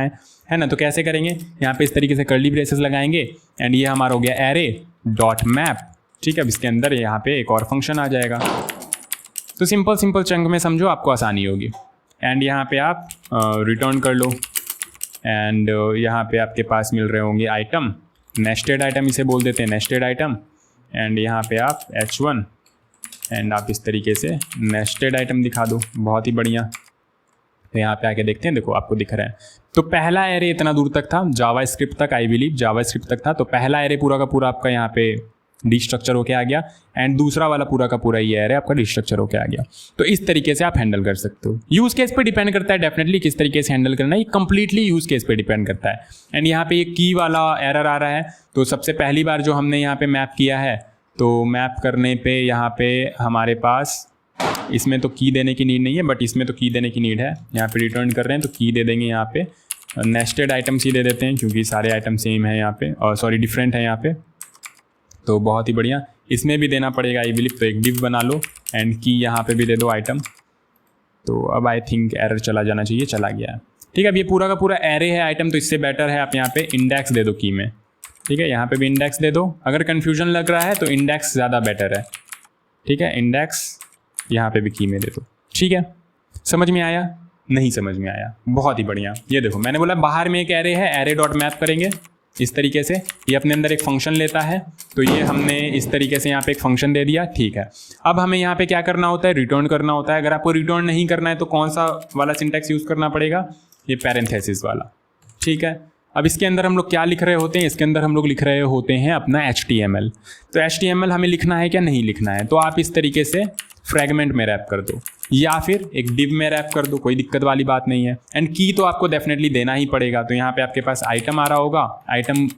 है ना। तो कैसे करेंगे, यहाँ पे इस तरीके से कर्ली ब्रेसेस लगाएंगे एंड ये हमारा हो गया एरे डॉट मैप, ठीक है। अब इसके अंदर यहाँ पे एक और फंक्शन आ जाएगा। तो सिंपल चंक में समझो, आपको आसानी होगी। एंड यहाँ पे आप रिटर्न कर लो एंड यहाँ पे आपके पास मिल रहे होंगे आइटम, नेस्टेड आइटम इसे बोल देते हैं, नेस्टेड आइटम। एंड यहाँ पे आप H1 एंड आप इस तरीके से नेस्टेड आइटम दिखा दो, बहुत ही बढ़िया। तो यहाँ पे आके देखते हैं, देखो आपको दिख रहा है। तो पहला एरे इतना दूर तक था, जावास्क्रिप्ट तक, आई बिलीव जावास्क्रिप्ट तक था। तो पहला एरे पूरा का पूरा आपका यहाँ पे डिस्ट्रक्चर होके आ गया एंड दूसरा वाला पूरा का पूरा ये एरे आपका डिस्ट्रक्चर होके आ गया। तो इस तरीके से आप हैंडल कर सकते हो। यूज़ केस पे डिपेंड करता है डेफिनेटली किस तरीके से हैंडल करना है, ये कंप्लीटली यूज़ केस पे डिपेंड करता है। एंड यहाँ पे एक की वाला एरर आ रहा है। तो सबसे पहली बार जो हमने यहाँ पे मैप किया है, तो मैप करने पे यहाँ पे हमारे पास, इसमें तो की देने की नीड नहीं है बट इसमें तो की देने की नीड है। यहाँ पे रिटर्न कर रहे हैं तो की दे देंगे, यहाँ पे नेस्टेड आइटम्स ही दे देते हैं क्योंकि सारे आइटम सेम है यहाँ पे, और सॉरी डिफरेंट है यहाँ पे। तो बहुत ही बढ़िया, इसमें भी देना पड़ेगा आई बिलीव। तो एक डिव बना लो एंड की यहाँ पे भी दे दो आइटम। तो अब आई थिंक एरर चला जाना चाहिए, चला गया है, ठीक है। अब ये पूरा का पूरा एरे है आइटम, तो इससे बेटर है आप यहाँ पे इंडेक्स दे दो की में, ठीक है। यहाँ पे भी इंडेक्स दे दो। अगर कन्फ्यूजन लग रहा है तो इंडेक्स ज़्यादा बेटर है, ठीक है। इंडेक्स यहाँ पे भी की में दे दो, ठीक है। समझ में आया? नहीं समझ में आया, बहुत ही बढ़िया। ये देखो मैंने बोला बाहर में एक एरे है, एरे डॉट मैप करेंगे इस तरीके से, ये अपने अंदर एक फंक्शन लेता है। तो ये हमने इस तरीके से यहाँ पे एक फंक्शन दे दिया, ठीक है। अब हमें यहाँ पे क्या करना होता है, रिटर्न करना होता है। अगर आपको रिटर्न नहीं करना है तो कौन सा वाला सिंटैक्स यूज़ करना पड़ेगा, ये पैरेंथेसिस वाला, ठीक है। अब इसके अंदर हम लोग क्या लिख रहे होते हैं, इसके अंदर हम लोग लिख रहे होते हैं अपना HTML। तो HTML हमें लिखना है क्या, नहीं लिखना है, तो आप इस तरीके से फ्रैगमेंट में रैप कर दो या फिर एक डिव में रैप कर दो, कोई दिक्कत वाली बात नहीं है। एंड की तो आपको डेफिनेटली देना ही पड़ेगा। तो यहाँ पे आपके पास आइटम आ रहा होगा, आइटम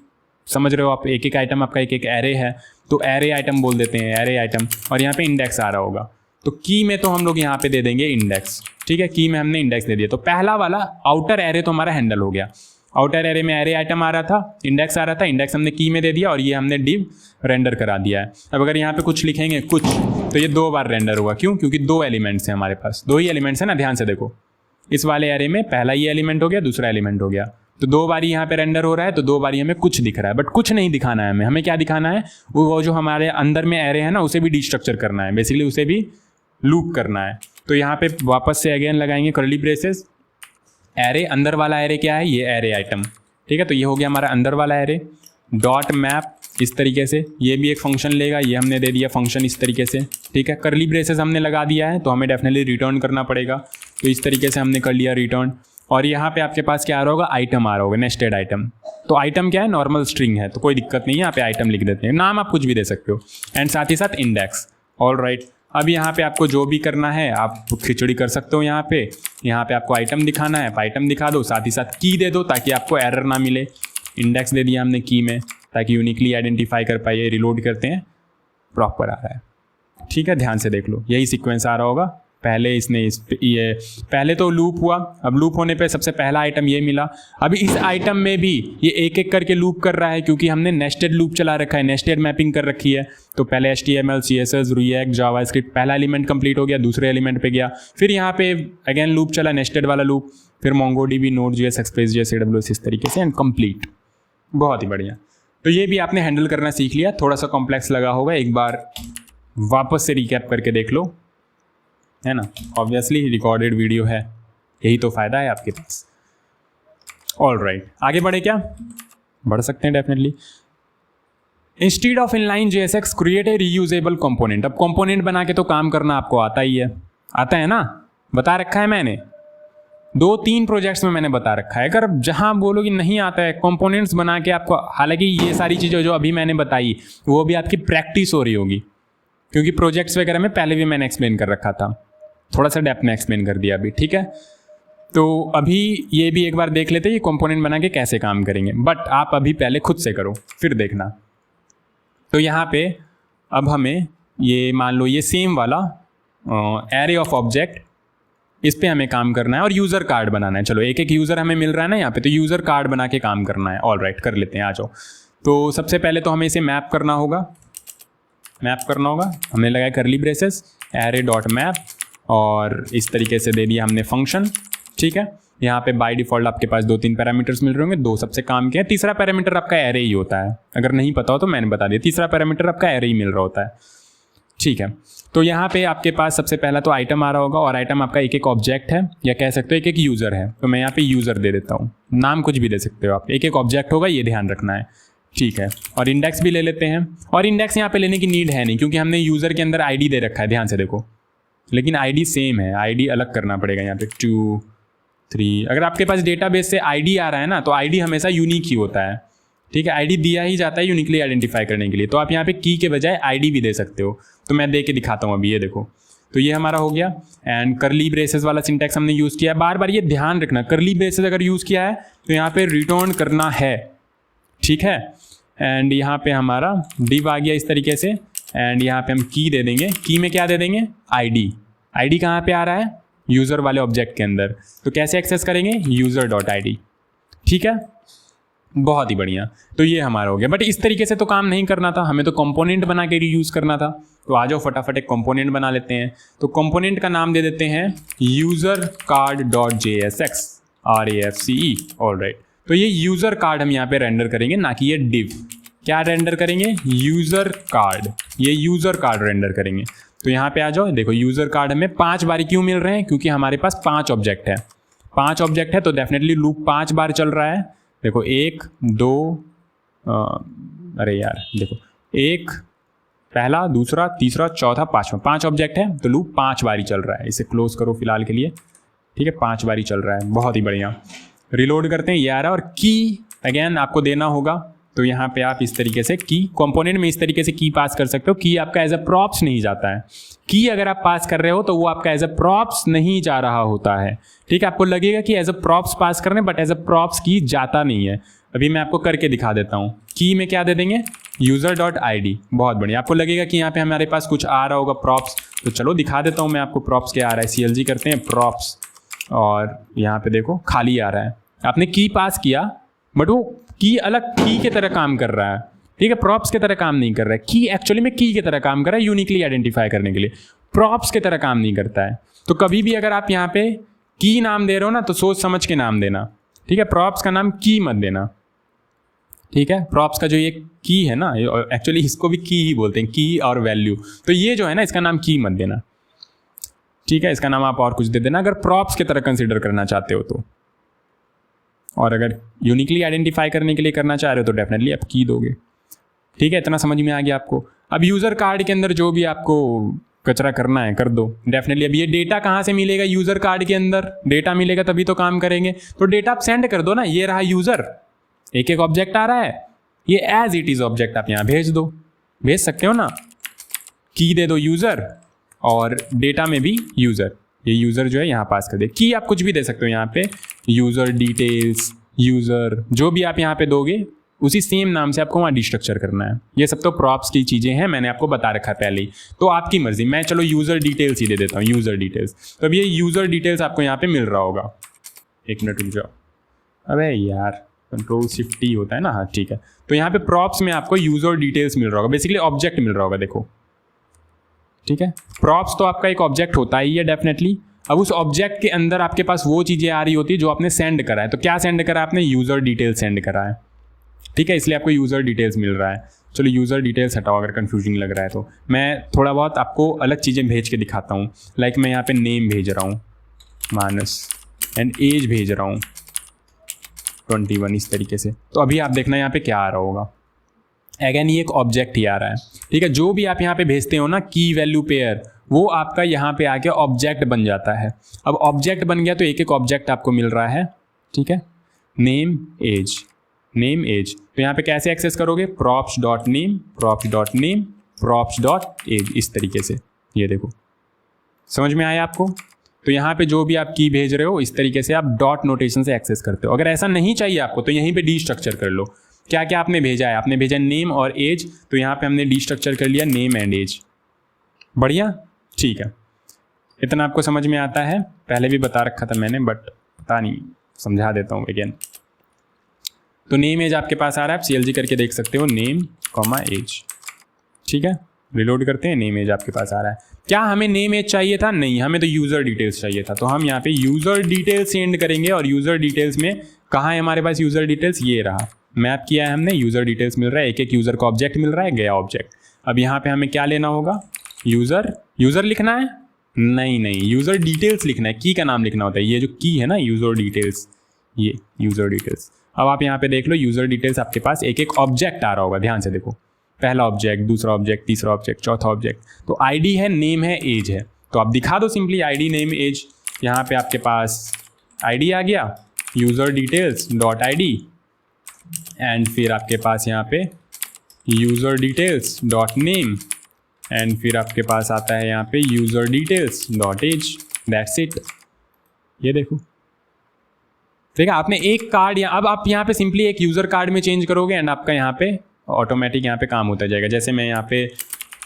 समझ रहे हो आप, एक एक आइटम आपका एक एक एरे है, तो एरे आइटम बोल देते हैं, एरे आइटम। और यहाँ पे इंडेक्स आ रहा होगा, तो की में तो हम लोग यहाँ पे दे देंगे इंडेक्स, ठीक है। की में हमने इंडेक्स दे दिया। तो पहला वाला आउटर एरे तो हमारा हैंडल हो गया। आउटर एरे में एरे आइटम आ रहा था, इंडेक्स आ रहा था, इंडेक्स हमने की में दे दिया और ये हमने डिव रेंडर करा दिया है। अब अगर यहाँ पे कुछ लिखेंगे कुछ, तो ये 2 बार रेंडर होगा। क्यों? क्योंकि 2 एलिमेंट्स हैं हमारे पास, 2 ही एलिमेंट्स हैं ना, ध्यान से देखो। इस वाले एरे में पहला ये एलिमेंट हो गया, दूसरा एलिमेंट हो गया, तो 2 बारी यहाँ पे रेंडर हो रहा है, तो 2 बारी हमें कुछ दिख रहा है। बट कुछ नहीं दिखाना है हमें क्या दिखाना है, वो जो हमारे अंदर में एरे है ना, उसे भी डिस्ट्रक्चर करना है, बेसिकली उसे भी लूप करना है। तो यहाँ पे वापस से अगेन लगाएंगे कर्ली ब्रेसेस, एरे अंदर वाला एरे क्या है, ये एरे आइटम, ठीक है। तो ये हो गया हमारा अंदर वाला एरे डॉट मैप इस तरीके से, ये भी एक फंक्शन लेगा, ये हमने दे दिया फंक्शन इस तरीके से, ठीक है। कर्ली ब्रेसेस हमने लगा दिया है तो हमें डेफिनेटली रिटर्न करना पड़ेगा। तो इस तरीके से हमने कर लिया रिटर्न। और यहाँ पे आपके पास क्या आ रहा होगा, आइटम आ रहा होगा, नेस्टेड आइटम। तो आइटम क्या है, नॉर्मल स्ट्रिंग है, तो कोई दिक्कत नहीं है, यहाँ पे आइटम लिख देते हैं, नाम आप कुछ भी दे सकते हो। एंड साथ ही साथ इंडेक्स, ऑल राइट। अब यहाँ पे आपको जो भी करना है आप खिचड़ी कर सकते हो। यहाँ पे आपको आइटम दिखाना है, आइटम दिखा दो, साथ ही साथ की दे दो ताकि आपको एरर ना मिले। इंडेक्स दे दिया हमने की में ताकि यूनिकली आइडेंटिफाई कर पाइए। रिलोड करते हैं, प्रॉपर आ रहा है, ठीक है। ध्यान से देख लो, यही सीक्वेंस आ रहा होगा। पहले इसने ये पहले तो लूप हुआ, अब लूप होने पे सबसे पहला आइटम ये मिला। अभी इस आइटम में भी ये एक एक करके लूप कर रहा है क्योंकि हमने नेस्टेड लूप चला रखा है, नेस्टेड मैपिंग कर रखी है। तो पहले HTML, CSS, React, जावास्क्रिप्ट, पहला एलिमेंट कंप्लीट हो गया, दूसरे एलिमेंट पे गया, फिर यहाँ पे अगेन लूप चला, नेस्टेड वाला लूप, फिर MongoDB, Node.js, Express.js, AWS इस तरीके से, एंड कंप्लीट। बहुत ही बढ़िया। तो ये भी आपने हैंडल करना सीख लिया। थोड़ा सा कॉम्प्लेक्स लगा होगा, एक बार वापस से रिकैप करके देख लो, है ना। ऑब्वियसली रिकॉर्डेड वीडियो है, यही तो फ़ायदा है आपके पास। ऑल राइट, आगे बढ़े क्या? बढ़ सकते हैं definitely. Instead of inline JSX create a reusable component. अब कंपोनेंट बना के तो काम करना आपको आता ही है, आता है ना, बता रखा है मैंने, 2-3 प्रोजेक्ट्स में मैंने बता रखा है। अगर जहां बोलोगे नहीं आता है कंपोनेंट्स बना के आपको, हालांकि ये सारी चीज़ें जो अभी मैंने बताई वो भी आपकी प्रैक्टिस हो रही होगी, क्योंकि प्रोजेक्ट्स वगैरह में पहले भी मैंने एक्सप्लेन कर रखा था, थोड़ा सा डेप्थ में एक्सप्लेन कर दिया अभी, ठीक है। तो अभी ये भी एक बार देख लेते हैं ये कंपोनेंट बना के कैसे काम करेंगे, बट आप अभी पहले खुद से करो फिर देखना। तो यहाँ पे अब हमें ये मान लो ये सेम वाला एरे ऑफ ऑब्जेक्ट, इस पे हमें काम करना है और यूज़र कार्ड बनाना है। चलो एक एक यूज़र हमें मिल रहा है ना यहाँ पे, तो यूज़र कार्ड बना के काम करना है। ऑल राइट, कर लेते हैं, आ जाओ। तो सबसे पहले तो हमें इसे मैप करना होगा, हमने लगाया करली ब्रेसेस एरे डॉट मैप, और इस तरीके से दे दिया हमने फंक्शन, ठीक है। यहाँ पे बाय डिफ़ॉल्ट आपके पास 2-3 पैरामीटर्स मिल रहे होंगे, 2 सबसे काम के हैं, तीसरा पैरामीटर आपका एरे ही होता है। अगर नहीं पता हो तो मैंने बता दिया, तीसरा पैरामीटर आपका एरे ही मिल रहा होता है, ठीक है। तो यहाँ पे आपके पास सबसे पहला तो आइटम आ रहा होगा, और आइटम आपका एक एक ऑब्जेक्ट है, या कह सकते हो एक एक यूज़र है। तो मैं यहाँ पे यूज़र दे देता हूँ, नाम कुछ भी दे सकते हो आप, एक एक ऑब्जेक्ट होगा, ये ध्यान रखना है, ठीक है। और इंडेक्स भी ले लेते हैं, और इंडेक्स यहाँ पे लेने की नीड है नहीं, क्योंकि हमने यूज़र के अंदर आईडी दे रखा है, ध्यान से देखो, लेकिन आईडी सेम है, आईडी अलग करना पड़ेगा यहाँ पे 2 3। अगर आपके पास डेटाबेस से आईडी आ रहा है ना, तो आईडी हमेशा यूनिक ही होता है, ठीक है। आईडी दिया ही जाता है यूनिकली आइडेंटिफाई करने के लिए। तो आप यहाँ पे की के बजाय आईडी भी दे सकते हो, तो मैं दे के दिखाता हूँ अभी, ये देखो। तो ये हमारा हो गया, एंड करली ब्रेसेस वाला सिंटैक्स हमने यूज़ किया है। बार बार ये ध्यान रखना, करली ब्रेसेस अगर यूज़ किया है तो यहाँ पे रिटर्न करना है, ठीक है। एंड यहाँ पे हमारा डिव आ गया इस तरीके से, एंड यहाँ पे हम की दे देंगे। की में क्या दे देंगे? आईडी। आईडी कहाँ पे आ रहा है? यूज़र वाले ऑब्जेक्ट के अंदर। तो कैसे एक्सेस करेंगे? यूज़र डॉट आई, ठीक है। बहुत ही बढ़िया। तो ये हमारा हो गया, बट इस तरीके से तो काम नहीं करना था, हमें तो कंपोनेंट बना के यूज़ करना था। तो आ जाओ फटाफट एक कंपोनेंट बना लेते हैं। तो कंपोनेंट का नाम दे देते हैं user card dot JSX RAFCE। All right, तो ये यूज़र कार्ड हम यहाँ पे रेंडर करेंगे, ना कि ये डिव। क्या रेंडर करेंगे? User card. ये यूज़र कार्ड रेंडर करेंगे। तो यहाँ पे आ जाओ, देखो यूज़र कार्ड हमें 5 बार क्यों मिल रहे हैं? क्योंकि हमारे पास 5 ऑब्जेक्ट है। 5 ऑब्जेक्ट है तो डेफिनेटली लूप 5 बार चल रहा है। देखो 1 2 अरे यार देखो 1 पहला, दूसरा, तीसरा, चौथा, पाँचवा, 5 ऑब्जेक्ट है तो लूप 5 बार ही चल रहा है। इसे क्लोज करो फिलहाल के लिए, ठीक है। 5 बार ही चल रहा है, बहुत ही बढ़िया। रिलोड करते हैं, ये आ रहा है। और की अगेन आपको देना होगा, तो यहाँ पे आप इस तरीके से की कंपोनेंट में इस तरीके से की पास कर सकते हो। की आपका एज अ प्रॉप्स नहीं जाता है। की अगर आप पास कर रहे हो तो वो आपका एज अ प्रॉप्स नहीं जा रहा होता है, ठीक है। आपको लगेगा कि एज अ प्रॉप्स पास कर रहे हैं, बट एज अ प्रॉप्स की जाता नहीं है। अभी मैं आपको करके दिखा देता हूँ। की में क्या दे देंगे? User dot ID। बहुत बढ़िया। आपको लगेगा कि यहाँ पे हमारे पास कुछ आ रहा होगा प्रॉप्स, तो चलो दिखा देता हूँ मैं आपको प्रॉप्स क्या आ रहा है। CLG करते हैं प्रॉप्स, और यहाँ पे देखो खाली आ रहा है। आपने की पास किया, बट वो की अलग की के तरह काम कर रहा है, ठीक है। प्रॉप्स के तरह काम नहीं कर रहा है। की एक्चुअली में की के तरह काम कर रहा है, यूनिकली आइडेंटिफाई करने के लिए। प्रॉप्स के तरह काम नहीं करता है। तो कभी भी अगर आप यहाँ पे की नाम दे रहे हो ना, तो सोच समझ के नाम देना, ठीक है। प्रॉप्स का नाम की मत देना, ठीक है। प्रॉप्स का जो ये की है ना, एक्चुअली इसको भी की ही बोलते हैं, की और वैल्यू। तो ये जो है ना, इसका नाम की मत देना, ठीक है। इसका नाम आप और कुछ दे देना अगर प्रॉप्स की तरह कंसिडर करना चाहते हो तो। और अगर यूनिकली आइडेंटिफाई करने के लिए करना चाह रहे हो तो डेफिनेटली आप की दोगे, ठीक है। इतना समझ में आ गया आपको। अब यूज़र कार्ड के अंदर जो भी आपको कचरा करना है कर दो डेफिनेटली। अब ये डेटा कहाँ से मिलेगा? यूज़र कार्ड के अंदर डेटा मिलेगा तभी तो काम करेंगे। तो डेटा आप सेंड कर दो ना। ये रहा यूज़र, एक एक ऑब्जेक्ट आ रहा है, ये एज इट इज़ ऑब्जेक्ट आप यहाँ भेज दो, भेज सकते हो ना। की दे दो यूज़र, और डेटा में भी यूज़र। ये यूज़र जो है यहाँ पास कर दे। की आप कुछ भी दे सकते हो यहाँ पे, यूज़र डिटेल्स, यूज़र, जो भी आप यहाँ पे दोगे उसी सेम नाम से आपको वहाँ डिस्ट्रक्चर करना है। ये सब तो प्रॉप्स की चीज़ें हैं, मैंने आपको बता रखा है पहले ही। तो आपकी मर्जी, मैं चलो यूज़र डिटेल्स ही दे देता हूँ, यूज़र डिटेल्स। तो अब ये यूज़र डिटेल्स आपको यहाँ पे मिल रहा होगा। 1 मिनट रुक जाओ, अबे यार Ctrl+Shift+T होता है ना, हाँ ठीक है। तो यहाँ पे प्रॉप्स में आपको यूज़र डिटेल्स मिल रहा होगा, बेसिकली ऑब्जेक्ट मिल रहा होगा, देखो, ठीक है। प्रॉप्स तो आपका एक ऑब्जेक्ट होता ही है डेफिनेटली। अब उस ऑब्जेक्ट के अंदर आपके पास वो चीज़ें आ रही होती है जो आपने सेंड करा है। तो क्या सेंड करा आपने? यूज़र डिटेल सेंड करा है, ठीक है। इसलिए आपको यूज़र डिटेल्स मिल रहा है। चलो यूज़र डिटेल्स हटाओ अगर कंफ्यूजिंग लग रहा है तो। मैं थोड़ा बहुत आपको अलग चीज़ें भेज के दिखाता हूँ। लाइक मैं यहाँ पे नेम भेज रहा हूँ मानस, एंड एज भेज रहा हूँ 21, इस तरीके से। तो अभी आप देखना यहाँ पे क्या आ रहा होगा। अगेन ये एक ऑब्जेक्ट ही आ रहा है, ठीक है। जो भी आप यहाँ पे भेजते हो ना, की वैल्यू पेयर, वो आपका यहाँ पे आके ऑब्जेक्ट बन जाता है। अब ऑब्जेक्ट बन गया तो एक एक ऑब्जेक्ट आपको मिल रहा है, ठीक है। Name age, name age. तो यहाँ पे कैसे एक्सेस करोगे? props.name, props.name, props dot as, इस तरीके से। ये देखो, समझ में आया आपको? तो यहाँ पे जो भी आप की भेज रहे हो इस तरीके से आप डॉट नोटेशन से एक्सेस करते हो। अगर ऐसा नहीं चाहिए आपको तो यहीं पे डी स्ट्रक्चर कर लो। क्या क्या आपने भेजा है? आपने भेजा नेम और एज, तो यहाँ पे हमने डी स्ट्रक्चर कर लिया नेम एंड एज। बढ़िया, ठीक है। इतना आपको समझ में आता है? पहले भी बता रखा था मैंने, बट पता नहीं, समझा देता हूँ अगेन। तो नेम एज आपके पास आ रहा है, आप CLG करके देख सकते हो, नेम कॉमा एज। ठीक है, रिलोड करते हैं, नेम एज आपके पास आ रहा है। क्या हमें नेम एज चाहिए था? नहीं, हमें तो यूज़र डिटेल्स चाहिए था। तो हम यहाँ पे यूज़र डिटेल्स सेंड करेंगे, और यूज़र डिटेल्स में कहाँ है हमारे पास यूज़र डिटेल्स? ये रहा, मैप किया है हमने, यूज़र डिटेल्स मिल रहा है, एक एक यूज़र का ऑब्जेक्ट मिल रहा है, गया ऑब्जेक्ट। अब यहाँ पे हमें क्या लेना होगा? यूज़र लिखना है? नहीं, यूज़र डिटेल्स लिखना है। की का नाम लिखना होता है, ये जो की है ना, यूज़र डिटेल्स, ये यूज़र डिटेल्स। अब आप यहाँ पे देख लो, यूज़र डिटेल्स आपके पास एक एक ऑब्जेक्ट आ रहा होगा, ध्यान से देखो, पहला ऑब्जेक्ट, दूसरा ऑब्जेक्ट, तीसरा ऑब्जेक्ट, चौथा ऑब्जेक्ट। तो आईडी है, नेम है, एज है, तो आप दिखा दो सिंपली आईडी नेम एज। यहाँ पे आपके पास आईडी आ गया, user details dot ID, and फिर आपके पास यहाँ पे user details dot name, and फिर आपके पास आता है यहाँ पे user details dot age. That's it. ये देखो, ठीक है, आपने एक कार्ड अब आप यहाँ पे सिंपली एक यूज़र कार्ड में चेंज करोगे एंड आपका यहाँ पे ऑटोमेटिक यहाँ पे काम होता जाएगा। जैसे मैं यहाँ पे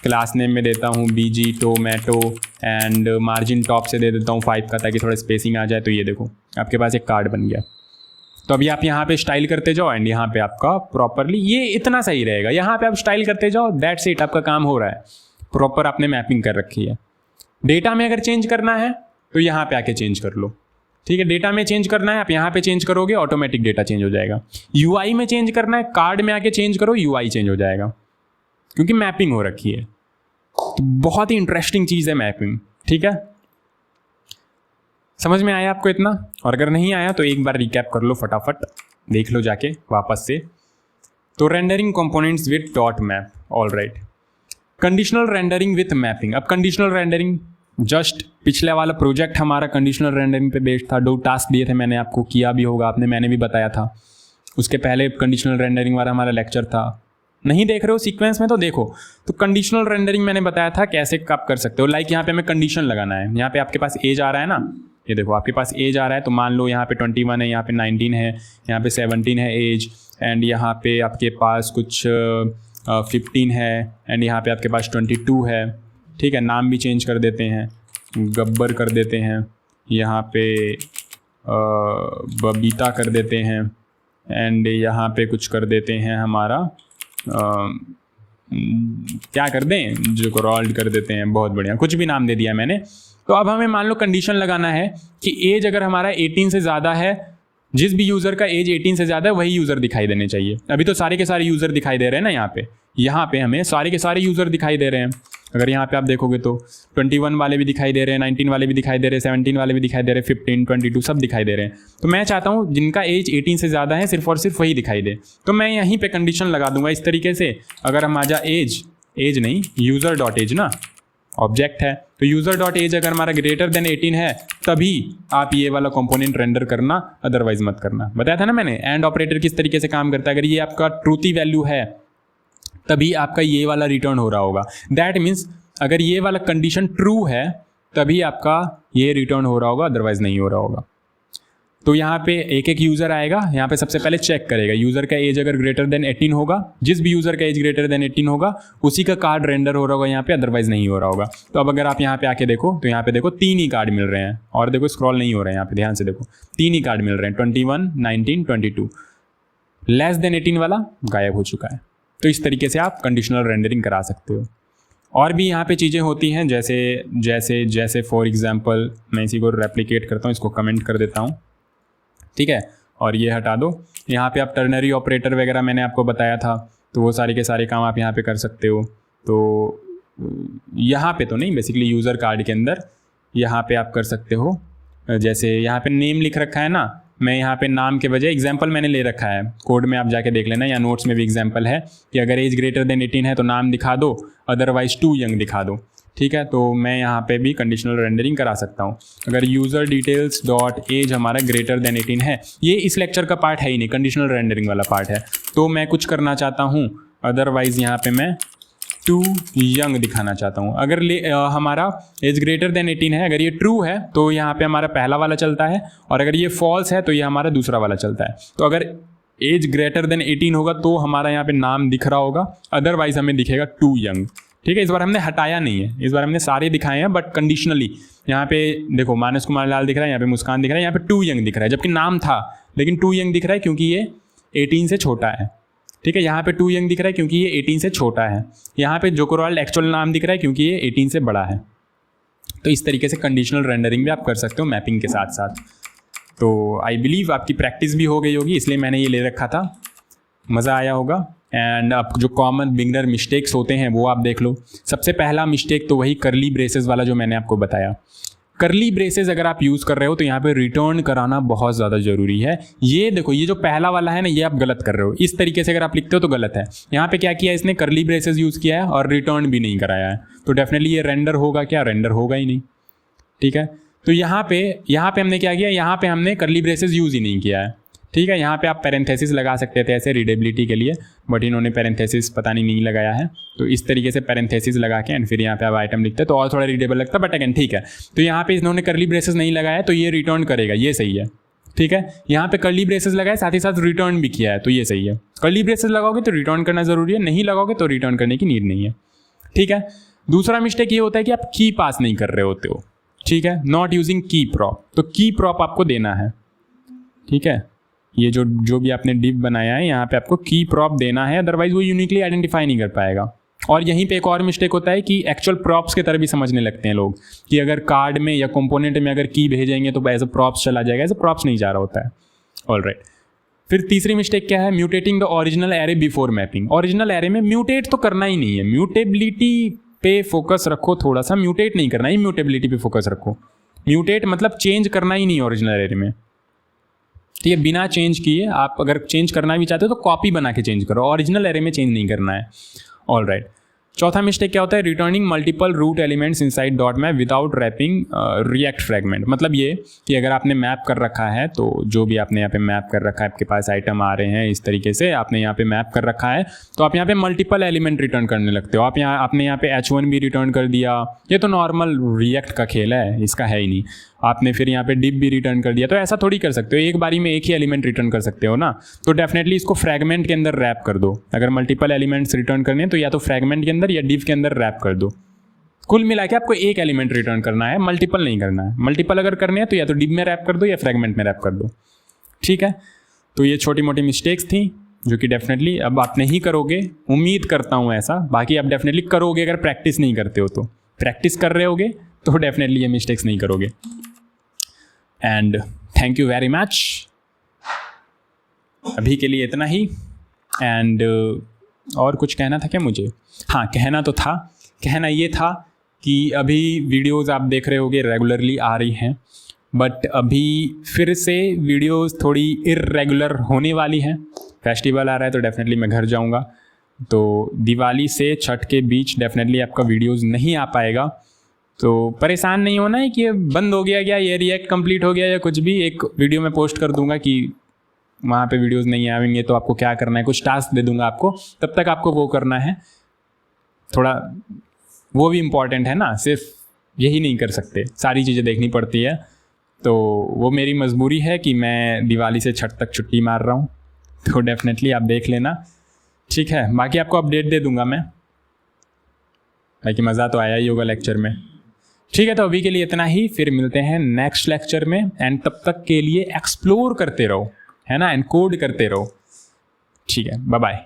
क्लास नेम में देता हूँ BG tomato, and margin top से दे देता हूँ 5 का, ताकि थोड़ा स्पेसिंग आ जाए। तो ये देखो, आपके पास एक कार्ड बन गया। तो अभी आप यहाँ पे स्टाइल करते जाओ, एंड यहाँ पे आपका प्रॉपरली ये इतना सही रहेगा। यहाँ पे आप स्टाइल करते जाओ, दैट्स इट, आपका काम हो रहा है। प्रॉपर आपने मैपिंग कर रखी है। डेटा में अगर चेंज करना है तो यहाँ पे आके चेंज कर लो, ठीक है। डेटा में चेंज करना है, आप यहाँ पे चेंज करोगे, ऑटोमेटिक डेटा चेंज हो जाएगा। UI में चेंज करना है, कार्ड में आके चेंज करो, UI चेंज हो जाएगा, क्योंकि मैपिंग हो रखी है। तो बहुत ही इंटरेस्टिंग चीज़ है मैपिंग, ठीक है। समझ में आया आपको इतना? और अगर नहीं आया तो एक बार रिकैप कर लो, फटाफट देख लो जाके वापस से। तो rendering components with dot map, all right. Conditional rendering with mapping. अब कंडीशनल रेंडरिंग, जस्ट पिछले वाला प्रोजेक्ट हमारा कंडीशनल रेंडरिंग पे बेस्ड था। 2 टास्क दिए थे मैंने आपको, किया भी होगा आपने, मैंने भी बताया था। उसके पहले कंडीशनल रेंडरिंग वाला हमारा लेक्चर था। नहीं देख रहे हो सीक्वेंस में तो देखो। तो कंडीशनल रेंडरिंग मैंने बताया था कैसे आप कर सकते हो। लाइक यहाँ पे हमें कंडीशन लगाना है। यहाँ पे आपके पास एज आ रहा है ना, ये देखो आपके पास एज आ रहा है। तो मान लो यहाँ पे 21 है, यहाँ पे 19 है, यहाँ पे 17 है एज, एंड यहाँ पे आपके पास कुछ 15 है, एंड यहाँ पे आपके पास 22 है, ठीक है। नाम भी चेंज कर देते हैं, गब्बर कर देते हैं, यहाँ पे बबीता कर देते हैं, एंड यहाँ पे कुछ कर देते हैं हमारा क्या कर दें, जो रॉल्ड कर देते हैं। बहुत बढ़िया, कुछ भी नाम दे दिया मैंने। तो अब हमें मान लो कंडीशन लगाना है कि एज अगर हमारा 18 से ज़्यादा है, जिस भी यूज़र का एज 18 से ज़्यादा है वही यूज़र दिखाई देने चाहिए। अभी तो सारे के सारे यूज़र दिखाई दे रहे हैं ना, यहाँ पे हमें सारे के सारे यूज़र दिखाई दे रहे हैं। अगर यहाँ पे आप देखोगे तो 21 वाले भी दिखाई दे रहे हैं, 19 वाले भी दिखाई दे रहे हैं, 17 वाले भी दिखाई दे रहे हैं, 15, 22 सब दिखाई दे रहे हैं। तो मैं चाहता हूँ जिनका एज 18 से ज़्यादा है सिर्फ और सिर्फ वही दिखाई दे। तो मैं यहीं पे कंडीशन लगा दूंगा इस तरीके से। अगर हमारा एज नहीं, यूज़र डॉट एज ना ऑब्जेक्ट है, तो यूज़र डॉट एज अगर हमारा ग्रेटर देन 18 है तभी आप ये वाला कंपोनेंट रेंडर करना, अदरवाइज मत करना। बताया था ना मैंने एंड ऑपरेटर किस तरीके से काम करता है। अगर ये आपका ट्रूथी वैल्यू है तभी आपका ये वाला रिटर्न हो रहा होगा। दैट मीन्स अगर ये वाला कंडीशन ट्रू है तभी आपका ये रिटर्न हो रहा होगा, अदरवाइज नहीं हो रहा होगा। तो यहाँ पे एक एक यूज़र आएगा, यहाँ पे सबसे पहले चेक करेगा यूज़र का एज अगर ग्रेटर देन 18 होगा, जिस भी यूज़र का एज ग्रेटर देन 18 होगा उसी का कार्ड रेंडर हो रहा होगा यहाँ पे, अदरवाइज नहीं हो रहा होगा। तो अब अगर आप यहाँ पे आके देखो तो यहाँ पे देखो 3 ही कार्ड मिल रहे हैं, और देखो स्क्रॉल नहीं हो रहे हैं यहाँ पे, ध्यान से देखो 3 ही कार्ड मिल रहे हैं, 21, 19, 22। लेस देन 18 वाला गायब हो चुका है। तो इस तरीके से आप कंडीशनल रेंडरिंग करा सकते हो। और भी यहाँ पे चीज़ें होती हैं, जैसे फॉर एग्जांपल मैं इसी को रेप्लिकेट करता हूँ, इसको कमेंट कर देता हूँ, ठीक है, और ये हटा दो। यहाँ पे आप टर्नरी ऑपरेटर वगैरह मैंने आपको बताया था, तो वो सारे के सारे काम आप यहाँ पे कर सकते हो। तो यहाँ पे तो नहीं, बेसिकली यूज़र कार्ड के अंदर यहाँ पे आप कर सकते हो। जैसे यहाँ पे नेम लिख रखा है ना, मैं यहाँ पे नाम के बजाय एग्जाम्पल मैंने ले रखा है, कोड में आप जाके देख लेना, या नोट्स में भी एग्जाम्पल है कि अगर एज ग्रेटर देन 18 है तो नाम दिखा दो, अदरवाइज टू यंग दिखा दो, ठीक है। तो मैं यहाँ पे भी कंडीशनल रेंडरिंग करा सकता हूँ। अगर यूज़र डिटेल्स डॉट एज हमारा ग्रेटर देन 18 है, ये इस लेक्चर का पार्ट है ही नहीं, कंडीशनल रेंडरिंग वाला पार्ट है, तो मैं कुछ करना चाहता हूँ, अदरवाइज यहाँ पे मैं टू यंग दिखाना चाहता हूँ। अगर हमारा एज ग्रेटर देन 18 है, अगर ये ट्रू है तो यहाँ पे हमारा पहला वाला चलता है, और अगर ये फॉल्स है तो ये हमारा दूसरा वाला चलता है। तो अगर एज ग्रेटर देन 18 होगा तो हमारा यहाँ पे नाम दिख रहा होगा, अदरवाइज हमें दिखेगा टू यंग। ठीक है, इस बार हमने हटाया नहीं है, इस बार हमने सारे दिखाए हैं बट कंडीशनली। यहाँ पे देखो मानस कुमार लाल दिख रहा है, यहाँ पे मुस्कान दिख रहा है, यहाँ पे टू यंग दिख रहा है, जबकि नाम था लेकिन टू यंग दिख रहा है क्योंकि ये 18 से छोटा है। ठीक है, यहाँ पे टू यंग दिख रहा है क्योंकि ये 18 से छोटा है। यहाँ पे जोकोरवाल्ड एक्चुअल नाम दिख रहा है क्योंकि ये 18 से बड़ा है। तो इस तरीके से कंडीशनल रेंडरिंग भी आप कर सकते हो मैपिंग के साथ साथ। तो आई बिलीव आपकी प्रैक्टिस भी हो गई होगी, इसलिए मैंने ये ले रखा था, मज़ा आया होगा। एंड अब जो कॉमन बिगनर मिस्टेक्स होते हैं वो आप देख लो। सबसे पहला मिस्टेक तो वही करली ब्रेसेस वाला जो मैंने आपको बताया। करली ब्रेसेस अगर आप यूज़ कर रहे हो तो यहाँ पे रिटर्न कराना बहुत ज़्यादा ज़रूरी है। ये देखो, ये जो पहला वाला है ना, ये आप गलत कर रहे हो। इस तरीके से अगर आप लिखते हो तो गलत है। यहाँ पे क्या किया इसने, करली ब्रेसेस यूज़ किया है और रिटर्न भी नहीं कराया है, तो डेफिनेटली ये रेंडर होगा क्या, रेंडर होगा ही नहीं। ठीक है, तो यहाँ पे हमने क्या किया, यहाँ पे हमने करली ब्रेसेस यूज़ ही नहीं किया है। ठीक है, यहाँ पे आप पैरेंथेसिस लगा सकते थे ऐसे रीडेबिलिटी के लिए, बट इन्होंने पैरेंथेसिस पता नहीं लगाया है। तो इस तरीके से पैरेंथेसिस लगा के एंड फिर यहाँ पे आप आइटम लिखते तो और थोड़ा रीडेबल लगता, बट अगेन ठीक है। तो यहाँ पे इन्होंने करली ब्रेसेस नहीं लगाया तो ये रिटर्न करेगा, ये सही है। ठीक है, यहाँ पे करली ब्रेसेस लगाए साथ ही साथ रिटर्न भी किया है, तो ये सही है। करली ब्रेसेस लगाओगे तो रिटर्न करना ज़रूरी है, नहीं लगाओगे तो रिटर्न करने की नीड नहीं है। ठीक है, दूसरा मिस्टेक ये होता है कि आप की पास नहीं कर रहे होते हो। ठीक है, नॉट यूजिंग की प्रॉप, तो की प्रॉप आपको देना है। ठीक है, ये जो भी आपने डिव बनाया है यहाँ पे आपको की प्रॉप देना है, अदरवाइज वो यूनिकली आइडेंटिफाई नहीं कर पाएगा। और यहीं पे एक और मिस्टेक होता है कि एक्चुअल प्रॉप्स की तरह भी समझने लगते हैं लोग कि अगर कार्ड में या कंपोनेंट में अगर की भेजेंगे तो एज अ प्रॉप्स चला जाएगा, एज अ प्रॉप्स नहीं जा रहा होता है। ऑलराइट, फिर तीसरी मिस्टेक क्या है, mutating the original array before mapping. Original array में म्यूटेट तो करना ही नहीं है, म्यूटेबिलिटी पे फोकस रखो थोड़ा सा, म्यूटेट नहीं करना, इम्यूटेबिलिटी पे फोकस रखो। म्यूटेट मतलब चेंज करना ही नहीं ओरिजिनल एरे में। ठीक है, बिना चेंज किए आप अगर चेंज करना भी चाहते हो तो कॉपी बना के चेंज करो, ओरिजिनल एरे में चेंज नहीं करना है। ऑलराइट, चौथा मिस्टेक क्या होता है, returning multiple root elements inside dot map without wrapping React fragment. मतलब ये कि अगर आपने मैप कर रखा है तो जो भी आपने यहाँ पे मैप कर रखा है, आपके पास आइटम आ रहे हैं इस तरीके से, आपने यहाँ पे मैप कर रखा है तो आप यहाँ पे मल्टीपल एलिमेंट रिटर्न करने लगते हो। आपने यहाँ पे H1 भी रिटर्न कर दिया, ये तो नॉर्मल रिएक्ट का खेल है, इसका है ही नहीं। आपने फिर यहाँ पे डिप भी रिटर्न कर दिया, तो ऐसा थोड़ी कर सकते हो, एक बारी में एक ही एलिमेंट रिटर्न कर सकते हो ना। तो डेफिनेटली इसको फ्रैगमेंट के अंदर रैप कर दो। अगर मल्टीपल एलिमेंट्स रिटर्न करने हैं तो या तो फ्रैगमेंट के अंदर या डिव के अंदर रैप कर दो। कुल मिला के आपको एक एलिमेंट रिटर्न करना है, मल्टीपल नहीं करना है। मल्टीपल अगर करने हैं तो या तो डिव में रैप कर दो या फ्रैगमेंट में रैप कर दो। ठीक है, तो ये छोटी मोटी मिस्टेक्स थी जो कि डेफिनेटली अब आप नहीं करोगे, उम्मीद करता हूँ ऐसा। बाकी आप डेफिनेटली करोगे अगर प्रैक्टिस नहीं करते हो तो। प्रैक्टिस कर रहे होगे तो डेफिनेटली ये मिस्टेक्स नहीं करोगे। And thank you very much, अभी के लिए इतना ही। एंड और कुछ कहना था क्या मुझे? हाँ, कहना तो था, कहना ये था कि अभी वीडियोस आप देख रहे होगे रेगुलरली आ रही हैं, बट अभी फिर से वीडियोस थोड़ी इर्रेगुलर होने वाली हैं। फेस्टिवल आ रहा है तो डेफिनेटली मैं घर जाऊंगा, तो दिवाली से छठ के बीच डेफिनेटली आपका वीडियोस नहीं आ पाएगा। तो परेशान नहीं होना है कि बंद हो गया क्या, ये रिएक्ट कंप्लीट हो गया या कुछ भी। एक वीडियो में पोस्ट कर दूंगा कि वहाँ पे वीडियोस नहीं आएंगे तो आपको क्या करना है, कुछ टास्क दे दूंगा आपको, तब तक आपको वो करना है। थोड़ा वो भी इम्पॉर्टेंट है ना, सिर्फ यही नहीं कर सकते, सारी चीज़ें देखनी पड़ती है। तो वो मेरी मजबूरी है कि मैं दिवाली से छठ तक छुट्टी मार रहा हूँ, तो डेफिनेटली आप देख लेना। ठीक है, बाकी आपको अपडेट दे दूंगा मैं, बाकी मज़ा तो आया ही होगा लेक्चर में। ठीक है, तो अभी के लिए इतना ही, फिर मिलते हैं नेक्स्ट लेक्चर में। एंड तब तक के लिए एक्सप्लोर करते रहो, है ना, एंड कोड करते रहो। ठीक है, बाय बाय।